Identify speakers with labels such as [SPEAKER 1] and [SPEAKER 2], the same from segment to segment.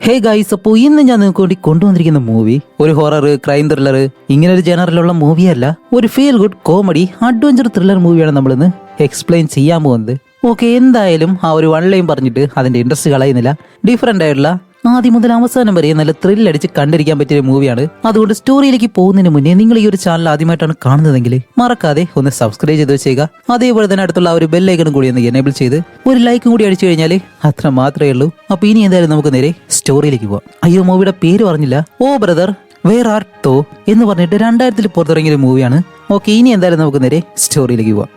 [SPEAKER 1] Hey guys, അപ്പോൾ ഇന്ന് ഞാൻ നിങ്ങൾക്ക് വേണ്ടി കൊണ്ടുവന്നിരിക്കുന്ന മൂവി ഒരു ഹൊറർ, ക്രൈം ത്രില്ലർ ഇങ്ങനെ ഒരു ജനറിലുള്ള മൂവിയല്ല, ഒരു feel good comedy adventure thriller മൂവിയാണ് നമ്മളിന്ന് എക്സ്പ്ലെയിൻ ചെയ്യാൻ പോകുന്നത്. ഓക്കെ, എന്തായാലും ആ ഒരു വൺ ലൈൻ പറഞ്ഞിട്ട് അതിന്റെ ഇൻട്രസ്റ്റ് കളയുന്നില്ല. ഡിഫറെന്റ് ആയിട്ടുള്ള ആദ്യം മുതൽ അവസാനം വരെ നല്ല ത്രില്ലടിച്ച് കണ്ടിരിക്കാൻ പറ്റിയ ഒരു മൂവിയാണ്. അതുകൊണ്ട് സ്റ്റോറിയിലേക്ക് പോകുന്നതിന് മുന്നേ നിങ്ങൾ ഈ ഒരു ചാനൽ ആദ്യമായിട്ടാണ് കാണുന്നതെങ്കിൽ മറക്കാതെ ഒന്ന് സബ്സ്ക്രൈബ് ചെയ്ത് വെച്ചേക്കുക. അതേപോലെ തന്നെ അടുത്തുള്ള ആ ഒരു ബെല്ലൈക്കണും കൂടി ഒന്ന് എനേബിൾ ചെയ്ത് ഒരു ലൈക്കും കൂടി അടിച്ചു കഴിഞ്ഞാൽ അത്ര മാത്രമേ ഉള്ളൂ. അപ്പൊ ഇനി എന്തായാലും നമുക്ക് നേരെ സ്റ്റോറിയിലേക്ക് പോവാം. അയ്യോ, മൂവിയുടെ പേര് പറഞ്ഞില്ല. ഓ ബ്രദർ വേർ ആർ തോ എന്ന് പറഞ്ഞിട്ട് 2000 പുറത്തിറങ്ങിയ ഒരു മൂവിയാണ്. ഓക്കെ, ഇനി എന്തായാലും നമുക്ക് നേരെ സ്റ്റോറിയിലേക്ക് പോവാം.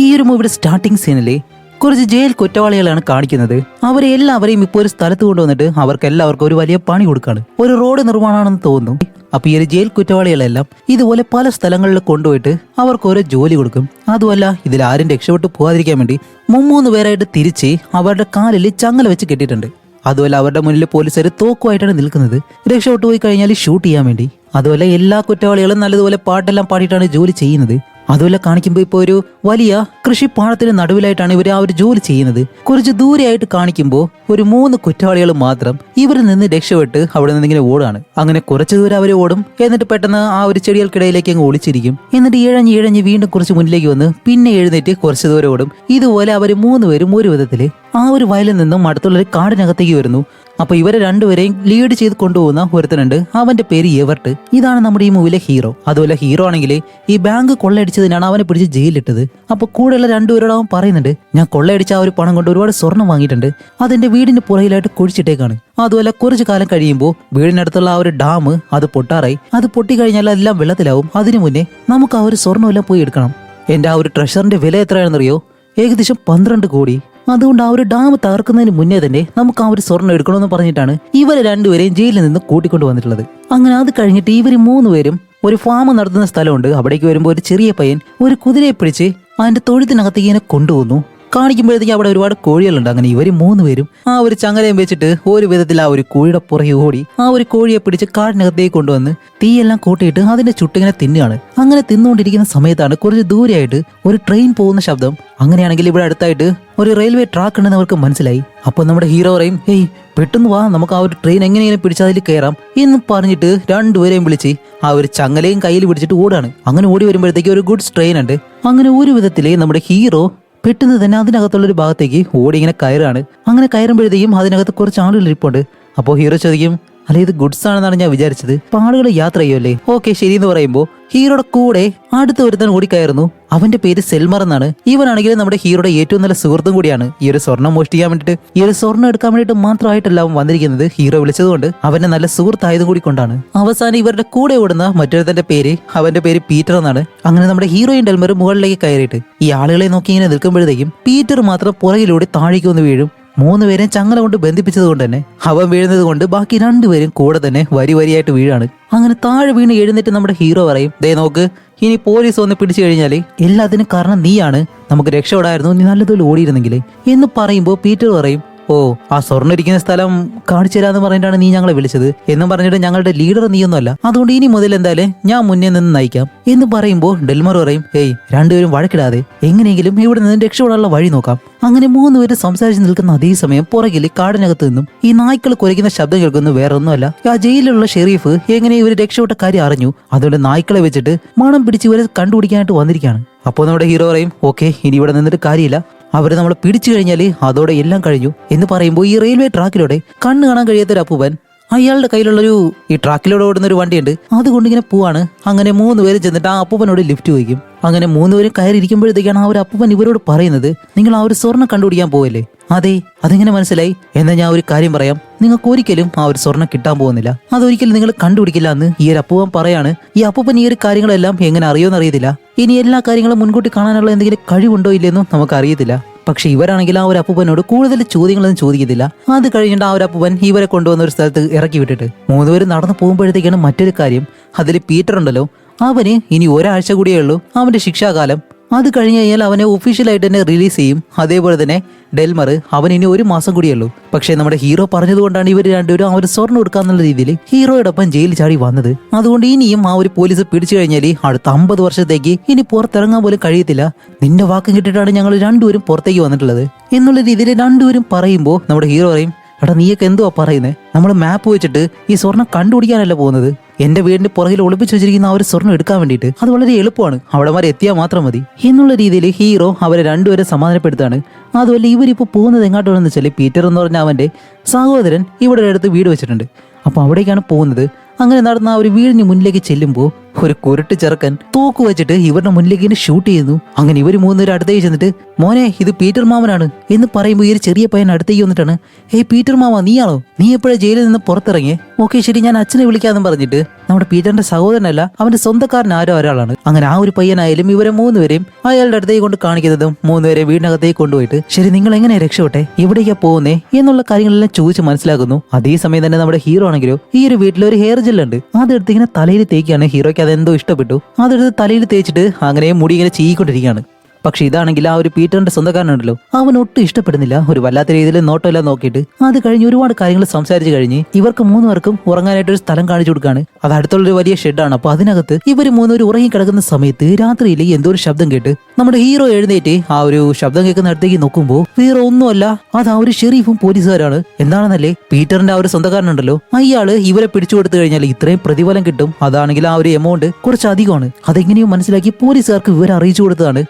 [SPEAKER 1] ഈ ഒരു മൂവിയുടെ സ്റ്റാർട്ടിംഗ് സീനിലെ കുറച്ച് ജയിൽ കുറ്റവാളികളാണ് കാണിക്കുന്നത്. അവരെ എല്ലാവരെയും ഇപ്പോൾ ഒരു സ്ഥലത്ത് കൊണ്ടുവന്നിട്ട് അവർക്ക് എല്ലാവർക്കും ഒരു വലിയ പണി കൊടുക്കാണ്. ഒരു റോഡ് നിർമ്മാണമാണെന്ന് തോന്നുന്നു. അപ്പൊ ഈ ഒരു ജയിൽ കുറ്റവാളികളെല്ലാം ഇതുപോലെ പല സ്ഥലങ്ങളിൽ കൊണ്ടുപോയിട്ട് അവർക്ക് ഓരോ ജോലി കൊടുക്കും. അതുമല്ല, ഇതിൽ ആരും രക്ഷപ്പെട്ടു പോകാതിരിക്കാൻ വേണ്ടി 3 പേരായിട്ട് തിരിച്ച് അവരുടെ കാലിൽ ചങ്ങല വെച്ച് കെട്ടിയിട്ടുണ്ട്. അതുപോലെ അവരുടെ മുന്നിൽ പോലീസുകാർ തോക്കുമായിട്ടാണ് നിൽക്കുന്നത്, രക്ഷപ്പെട്ടു പോയി കഴിഞ്ഞാൽ ഷൂട്ട് ചെയ്യാൻ വേണ്ടി. അതുപോലെ എല്ലാ കുറ്റവാളികളും നല്ലതുപോലെ പാട്ടെല്ലാം പാടിയിട്ടാണ് ജോലി ചെയ്യുന്നത്. അതുപോലെ കാണിക്കുമ്പോൾ ഇപ്പോൾ ഒരു വലിയ കൃഷിപ്പാടത്തിന് നടുവിലായിട്ടാണ് ഇവർ ആ ഒരു ജോലി ചെയ്യുന്നത്. കുറച്ച് ദൂരെയായിട്ട് കാണിക്കുമ്പോൾ ഒരു 3 കുറ്റവാളികൾ മാത്രം ഇവരിൽ നിന്ന് രക്ഷപ്പെട്ട് അവിടെ നിന്ന് ഇങ്ങനെ ഓടാണ്. അങ്ങനെ കുറച്ച് ദൂരം അവർ ഓടും, എന്നിട്ട് പെട്ടെന്ന് ആ ഒരു ചെടികൾക്കിടയിലേക്ക് അങ്ങ് ഒളിച്ചിരിക്കും. എന്നിട്ട് ഇഴഞ്ഞ് വീണ്ടും കുറച്ച് മുന്നിലേക്ക് വന്ന് പിന്നെ എഴുന്നേറ്റ് കുറച്ച് ദൂരം ഓടും. ഇതുപോലെ അവർ 3 പേരും ഒരു വിധത്തില് ആ ഒരു വയലിൽ നിന്നും അടുത്തുള്ളൊരു കാടിനകത്തേക്ക് വരുന്നു. അപ്പൊ ഇവരെ രണ്ടുപേരെയും ലീഡ് ചെയ്ത് കൊണ്ടുപോകുന്ന ഒരുത്തനുണ്ട്. അവന്റെ പേര് എവർട്ട്. ഇതാണ് നമ്മുടെ ഈ മൂവിയിലെ ഹീറോ. അതുപോലെ ഹീറോ ആണെങ്കിൽ ഈ ബാങ്ക് കൊള്ളയടിച്ചതിനാണ് അവനെ പിടിച്ച് ജയിലിട്ടത്. അപ്പൊ കൂടെയുള്ള 2 പേരോട് അവൻ പറയുന്നുണ്ട്, ഞാൻ കൊള്ളയടിച്ച ആ ഒരു പണം കൊണ്ട് ഒരുപാട് സ്വർണം വാങ്ങിയിട്ടുണ്ട്, അതെന്റെ വീടിന്റെ പുറകിലായിട്ട് കുഴിച്ചിട്ടേക്കാണ്. അതുപോലെ കുറച്ചു കാലം കഴിയുമ്പോൾ വീടിനടുത്തുള്ള ആ ഒരു ഡാം അത് പൊട്ടാറായി. അത് പൊട്ടിക്കഴിഞ്ഞാൽ അതെല്ലാം വെള്ളത്തിലാവും. അതിനു മുന്നേ നമുക്ക് ആ ഒരു സ്വർണ്ണമെല്ലാം പോയി എടുക്കണം. എന്റെ ആ ഒരു ട്രഷറിന്റെ വില എത്രയാണെന്നറിയോ? ഏകദേശം 12 കോടി. അതുകൊണ്ട് ആ ഒരു ഡാം തകർക്കുന്നതിന് മുന്നേ തന്നെ നമുക്ക് ആ ഒരു സ്വർണ്ണം എടുക്കണമെന്ന് പറഞ്ഞിട്ടാണ് ഇവരെ 2 പേരെയും ജയിലിൽ നിന്ന് കൂട്ടിക്കൊണ്ടു വന്നിട്ടുള്ളത്. അങ്ങനെ അത് കഴിഞ്ഞിട്ട് ഇവർ 3 പേരും ഒരു ഫാം നടത്തുന്ന സ്ഥലമുണ്ട്. അവിടേക്ക് വരുമ്പോൾ ഒരു ചെറിയ പയ്യൻ ഒരു കുതിരയെ പിടിച്ച് അതിന്റെ തൊഴുത്തിനകത്തേക്ക് ഇങ്ങനെ കൊണ്ടുപോകുന്നു. കാണിക്കുമ്പോഴത്തേക്ക് അവിടെ ഒരുപാട് കോഴികളുണ്ട്. അങ്ങനെ ഇവർ 3 പേരും ആ ഒരു ചങ്ങലയും വെച്ചിട്ട് ഒരു വിധത്തിൽ ആ ഒരു കോഴിയുടെ പുറകെ ഓടി ആ ഒരു കോഴിയെ പിടിച്ച് കാടിനകത്തേക്ക് കൊണ്ടുവന്ന് തീയെല്ലാം കൂട്ടിയിട്ട് അതിന്റെ ചുട്ടിങ്ങനെ തിന്നുകയാണ്. അങ്ങനെ തിന്നുകൊണ്ടിരിക്കുന്ന സമയത്താണ് കുറച്ച് ദൂരെയായിട്ട് ഒരു ട്രെയിൻ പോകുന്ന ശബ്ദം. അങ്ങനെയാണെങ്കിൽ ഇവിടെ അടുത്തായിട്ട് ഒരു റെയിൽവേ ട്രാക്ക് ഉണ്ടെന്ന് അവർക്ക് മനസ്സിലായി. അപ്പൊ നമ്മുടെ ഹീറോ പറയും, ഹേയ് പെട്ടെന്ന് വാ, നമുക്ക് ആ ഒരു ട്രെയിൻ എങ്ങനെയെങ്കിലും പിടിച്ച് അതിൽ കയറാം എന്ന് പറഞ്ഞിട്ട് 2 പേരെയും വിളിച്ച് ആ ഒരു ചങ്ങലയും കയ്യിൽ പിടിച്ചിട്ട് ഓടാണ്. അങ്ങനെ ഓടി വരുമ്പോഴത്തേക്ക് ഒരു ഗുഡ്സ് ട്രെയിൻ ഉണ്ട്. അങ്ങനെ ഒരു വിധത്തില് നമ്മുടെ ഹീറോ പെട്ടെന്ന് തന്നെ അതിനകത്തുള്ളൊരു ഭാഗത്തേക്ക് ഓടി ഇങ്ങനെ കയറാണ്. അങ്ങനെ കയറുമ്പോഴത്തേക്കും അതിനകത്ത് കുറച്ച് ആളുകൾ ഇരിപ്പുണ്ട്. അപ്പോൾ ഹീറോ ചോദിക്കും, അല്ലെ ഇത് ഗുഡ്സ് ആണെന്നാണ് ഞാൻ വിചാരിച്ചത്, അപ്പൊ ആളുകൾ യാത്ര ചെയ്യുമല്ലേ? ഓക്കെ ശരി എന്ന് പറയുമ്പോൾ ഹീറോയുടെ കൂടെ അടുത്ത ഒരുത്തൻ ഓടി കയറുന്നു. അവന്റെ പേര് സെൽമർ എന്നാണ്. ഇവനാണെങ്കിൽ നമ്മുടെ ഹീറോയുടെ ഏറ്റവും നല്ല സുഹൃത്തും കൂടിയാണ്. ഈ ഒരു സ്വർണ്ണം മോഷ്ടിക്കാൻ വേണ്ടിയിട്ട്, ഈ ഒരു സ്വർണ്ണം എടുക്കാൻ വേണ്ടിയിട്ട് മാത്രമായിട്ടല്ല അവൻ വന്നിരിക്കുന്നത്. ഹീറോ വിളിച്ചതുകൊണ്ട് അവന്റെ നല്ല സുഹൃത്തായതും കൂടി കൊണ്ടാണ്. അവസാനം ഇവരുടെ കൂടെ ഓടുന്ന മറ്റൊരുത്തന്റെ പേര്, അവന്റെ പേര് പീറ്റർ എന്നാണ്. അങ്ങനെ നമ്മുടെ ഹീറോയും ഡെൽമർ മുകളിലേക്ക് കയറിയിട്ട് ഈ ആളുകളെ നോക്കി ഇങ്ങനെ നിൽക്കുമ്പോഴത്തേക്കും പീറ്റർ മാത്രം പുറകിലൂടെ താഴേക്ക് വന്ന് വീഴും. 3 പേരെയും ചങ്ങല കൊണ്ട് ബന്ധിപ്പിച്ചത് കൊണ്ട് തന്നെ അവൻ വീഴുന്നത് കൊണ്ട് ബാക്കി 2 പേരും കൂടെ തന്നെ വരിയായിട്ട് വീഴാണ്. അങ്ങനെ താഴെ വീണ് എഴുന്നേറ്റ് നമ്മുടെ ഹീറോ പറയും, ദേ നോക്ക്, ഇനി പോലീസ് വന്ന് പിടിച്ചു കഴിഞ്ഞാല് എല്ലാത്തിനും കാരണം നീയാണ്, നമുക്ക് രക്ഷപ്പെടായിരുന്നു, നീ നല്ലതുപോലെ ഓടിയിരുന്നെങ്കിൽ എന്ന് പറയുമ്പോൾ പീറ്റർ പറയും, ഓ ആ സ്വർണ്ണം ഇരിക്കുന്ന സ്ഥലം കാണിച്ചു തരാന്ന് പറഞ്ഞിട്ടാണ് നീ ഞങ്ങളെ വിളിച്ചത് എന്നും പറഞ്ഞിട്ട് ഞങ്ങളുടെ ലീഡർ നീയൊന്നുമല്ല, അതുകൊണ്ട് ഇനി മുതൽ എന്തായാലും ഞാൻ മുന്നേ നിന്ന് നയിക്കാം എന്ന് പറയുമ്പോൾ ഡെൽമർ പറയും, ഏയ് 2 പേരും വഴക്കിടാതെ എങ്ങനെയെങ്കിലും ഇവിടെ നിന്ന് രക്ഷപ്പെടാനുള്ള വഴി നോക്കാം. അങ്ങനെ 3 പേര് സംസാരിച്ച് നിൽക്കുന്ന അതേ സമയം പുറകിൽ കാടിനകത്ത് നിന്നും ഈ നായ്ക്കൾ കുരയ്ക്കുന്ന ശബ്ദം കേൾക്കുന്നു. വേറെ ഒന്നുമല്ല, ആ ജയിലിലുള്ള ഷെരീഫ് എങ്ങനെ ഇവർ രക്ഷപ്പെട്ട കാര്യം അറിഞ്ഞു, അതുകൊണ്ട് നായ്ക്കളെ വെച്ചിട്ട് മണം പിടിച്ച് ഇവരെ കണ്ടുപിടിക്കാനായിട്ട് വന്നിരിക്കുകയാണ്. അപ്പോൾ നമ്മുടെ ഹീറോ പറയും, ഓക്കെ ഇനി ഇവിടെ നിന്നിട്ട് കാര്യമില്ല, അവര് നമ്മളെ പിടിച്ചു കഴിഞ്ഞാല് അതോടെ എല്ലാം കഴിഞ്ഞു എന്ന് പറയുമ്പോൾ ഈ റെയിൽവേ ട്രാക്കിലൂടെ കണ്ണ് കാണാൻ കഴിയാത്തൊരു അപ്പൂപ്പൻ അയാളുടെ കയ്യിലുള്ളൊരു ഈ ട്രാക്കിലൂടെ ഓടുന്ന ഒരു വണ്ടിയുണ്ട്, അതുകൊണ്ട് ഇങ്ങനെ പോവാണ്. അങ്ങനെ 3 പേരും ചെന്നിട്ട് ആ അപ്പൂപ്പനോട് ലിഫ്റ്റ് ചോദിക്കും. അങ്ങനെ 3 പേരും കയറിയിരിക്കുമ്പോഴത്തേക്കാണ് ആ ഒരു അപ്പൂപ്പൻ ഇവരോട് പറയുന്നത്, നിങ്ങൾ ആ ഒരു സ്വർണ്ണം കണ്ടുപിടിക്കാൻ പോവല്ലേ? അതെ, അതെങ്ങനെ മനസ്സിലായി? എന്നാൽ ഞാൻ ഒരു കാര്യം പറയാം, നിങ്ങൾക്ക് ഒരിക്കലും ആ ഒരു സ്വർണ്ണം കിട്ടാൻ പോകുന്നില്ല, അതൊരിക്കലും നിങ്ങൾ കണ്ടുപിടിക്കില്ല എന്ന് ഈ ഒരു അപ്പൂപ്പൻ പറയാണ്. ഈ അപ്പൂപ്പൻ ഈ ഒരു കാര്യങ്ങളെല്ലാം എങ്ങനെ അറിയുമെന്ന് അറിയത്തില്ല. ഇനി എല്ലാ കാര്യങ്ങളും മുൻകൂട്ടി കാണാനുള്ള എന്തെങ്കിലും കഴിവുണ്ടോ ഇല്ലെന്നും നമുക്ക് അറിയത്തില്ല. പക്ഷെ ഇവരാണെങ്കിൽ ആ ഒരു അപ്പൂപ്പനോട് കൂടുതൽ ചോദ്യങ്ങളൊന്നും ചോദിക്കത്തില്ല. അത് കഴിഞ്ഞിട്ട് ആ ഒരു അപ്പൂപ്പൻ ഇവരെ കൊണ്ടുവന്ന ഒരു സ്ഥലത്ത് ഇറക്കി വിട്ടിട്ട് 3 പേര് നടന്നു പോകുമ്പോഴത്തേക്കാണ് മറ്റൊരു കാര്യം, അതിൽ പീറ്റർ ഉണ്ടല്ലോ, അവന് ഇനി ഒരാഴ്ച കൂടിയേ ഉള്ളൂ അവന്റെ ശിക്ഷാകാലം. അത് കഴിഞ്ഞ് കഴിഞ്ഞാൽ അവനെ ഒഫീഷ്യലായിട്ട് തന്നെ റിലീസ് ചെയ്യും. അതേപോലെ തന്നെ ഡെൽമർ അവൻ ഇനി 1 മാസം കൂടിയുള്ളൂ. പക്ഷേ നമ്മുടെ ഹീറോ പറഞ്ഞതുകൊണ്ടാണ് ഇവർ 2 പേരും ആ ഒരു സ്വർണ്ണം എടുക്കാന്നുള്ള രീതിയിൽ ഹീറോയോടൊപ്പം ജയിലിൽ ചാടി വന്നത്. അതുകൊണ്ട് ഇനിയും ആ ഒരു പോലീസ് പിടിച്ചു കഴിഞ്ഞാൽ അടുത്ത 50 വർഷത്തേക്ക് ഇനി പുറത്തിറങ്ങാൻ പോലും കഴിയത്തില്ല. നിന്റെ വാക്കും കിട്ടിയിട്ടാണ് ഞങ്ങൾ 2 പേരും പുറത്തേക്ക് വന്നിട്ടുള്ളത് എന്നുള്ള രീതിയിൽ 2 പേരും പറയുമ്പോൾ നമ്മുടെ ഹീറോ പറയും, എടാ നീയൊക്കെ എന്തുവാ പറയുന്നത്? നമ്മൾ മാപ്പ് വെച്ചിട്ട് ഈ സ്വർണം കണ്ടുപിടിക്കാനല്ല പോകുന്നത്. എന്റെ വീടിന്റെ പുറകിൽ ഒളിപ്പിച്ചു വെച്ചിരിക്കുന്ന ആ ഒരു സ്വർണം എടുക്കാൻ വേണ്ടിയിട്ട്. അത് വളരെ എളുപ്പമാണ്, അവിടെ വരെ എത്തിയാൽ മാത്രം മതി എന്നുള്ള രീതിയിൽ ഹീറോ അവരെ രണ്ടുപേരെ സമാധാനപ്പെടുത്താണ്. അതുപോലെ ഇവരിപ്പോ പോകുന്നത് എങ്ങോട്ടാണെന്ന് വെച്ചാൽ പീറ്റർ എന്ന് പറഞ്ഞ അവന്റെ സഹോദരൻ ഇവിടെ അടുത്ത് വീട് വെച്ചിട്ടുണ്ട്. അപ്പൊ അവിടേക്കാണ് പോകുന്നത്. അങ്ങനെ നടന്ന ആ ഒരു വീടിന് മുന്നിലേക്ക് ചെല്ലുമ്പോൾ ഒരു കുരുട്ട് ചെറുക്കൻ തോക്ക് വെച്ചിട്ട് ഇവരുടെ മുന്നിലേക്ക് ഇങ്ങനെ ഷൂട്ട് ചെയ്യുന്നു. അങ്ങനെ ഇവർ മൂന്നുപേരും അടുത്തേക്ക് ചെന്നിട്ട് മോനെ ഇത് പീറ്റർ മാമനാണ് എന്ന് പറയുമ്പോൾ ഈ ഒരു ചെറിയ പയ്യൻ അടുത്തേക്ക് വന്നിട്ടാണ് ഏയ് പീറ്റർ മാമ നീയാണോ? നീ എപ്പോഴാണ് ജയിലിൽ നിന്ന് പുറത്തിറങ്ങിയേ? ഓക്കെ ശരി, ഞാൻ അച്ഛനെ വിളിക്കാമെന്ന് പറഞ്ഞിട്ട് നമ്മുടെ പീറ്ററിന്റെ സഹോദരനല്ല അവന്റെ സ്വന്തക്കാരൻ ആരോ ഒരാളാണ്. അങ്ങനെ ആ ഒരു പയ്യനായാലും ഇവരെ മൂന്നുപേരെയും അയാളുടെ അടുത്തേക്ക് കൊണ്ട് കാണിക്കുന്നതും മൂന്നുപേരെ വീടിനകത്തേക്ക് കൊണ്ടുപോയിട്ട് ശരി നിങ്ങൾ എങ്ങനെ രക്ഷപ്പെട്ടെ, എവിടേക്കാ പോകുന്നേ എന്നുള്ള കാര്യങ്ങളെല്ലാം ചോദിച്ച് മനസ്സിലാക്കുന്നു. അതേസമയം തന്നെ നമ്മുടെ ഹീറോ ആണെങ്കിലോ ഈ ഒരു വീട്ടിൽ ഒരു ഹെയർ ജെല്ലുണ്ട്, അതെടുത്ത് ഇങ്ങനെ തലയിൽ തേക്കാണ്. ഹീറോയ്ക്ക് അതെന്തോ ഇഷ്ടപ്പെട്ടു. അതെടുത്ത് തലയിൽ തേച്ചിട്ട് അങ്ങനെ മുടി ഇങ്ങനെ ചീയിക്കൊണ്ടിരിക്കുകയാണ്. പക്ഷെ ഇതാണെങ്കിൽ ആ ഒരു പീറ്ററിന്റെ സ്വന്തക്കാരനുണ്ടല്ലോ അവൻ ഒട്ടും ഇഷ്ടപ്പെടുന്നില്ല. ഒരു വല്ലാത്ത രീതിയിൽ നോട്ടമെല്ലാം നോക്കിയിട്ട് അത് കഴിഞ്ഞ് ഒരുപാട് കാര്യങ്ങൾ സംസാരിച്ച് കഴിഞ്ഞ് ഇവർക്ക് മൂന്നുപേർക്കും ഉറങ്ങാനായിട്ട് ഒരു സ്ഥലം കാണിച്ചു കൊടുക്കാണ്. അത് അടുത്തുള്ളൊരു വലിയ ഷെഡാണ്. അപ്പൊ അതിനകത്ത് ഇവർ മൂന്നുപേരും ഉറങ്ങി കിടക്കുന്ന സമയത്ത് രാത്രിയിൽ എന്തോ ഒരു ശബ്ദം കേട്ട് നമ്മുടെ ഹീറോ എഴുന്നേറ്റ് ആ ഒരു ശബ്ദം കേൾക്കുന്ന അടുത്തേക്ക് നോക്കുമ്പോൾ വേറെ ഒന്നുമല്ല, അത് ആ ഒരു ഷെരീഫും പോലീസുകാരാണ്. എന്താണെന്നല്ലേ പീറ്ററിന്റെ ആ ഒരു സ്വന്തക്കാരനുണ്ടല്ലോ അയാള് ഇവരെ പിടിച്ചു കൊടുത്തു കഴിഞ്ഞാൽ ഇത്രയും പ്രതിഫലം കിട്ടും. അതാണെങ്കിൽ ആ ഒരു എമൗണ്ട് കുറച്ച് അധികമാണ്. അതെങ്ങനെയോ മനസ്സിലാക്കി പോലീസുകാർക്ക് ഇവരെ അറിയിച്ചു കൊടുത്തതാണ്.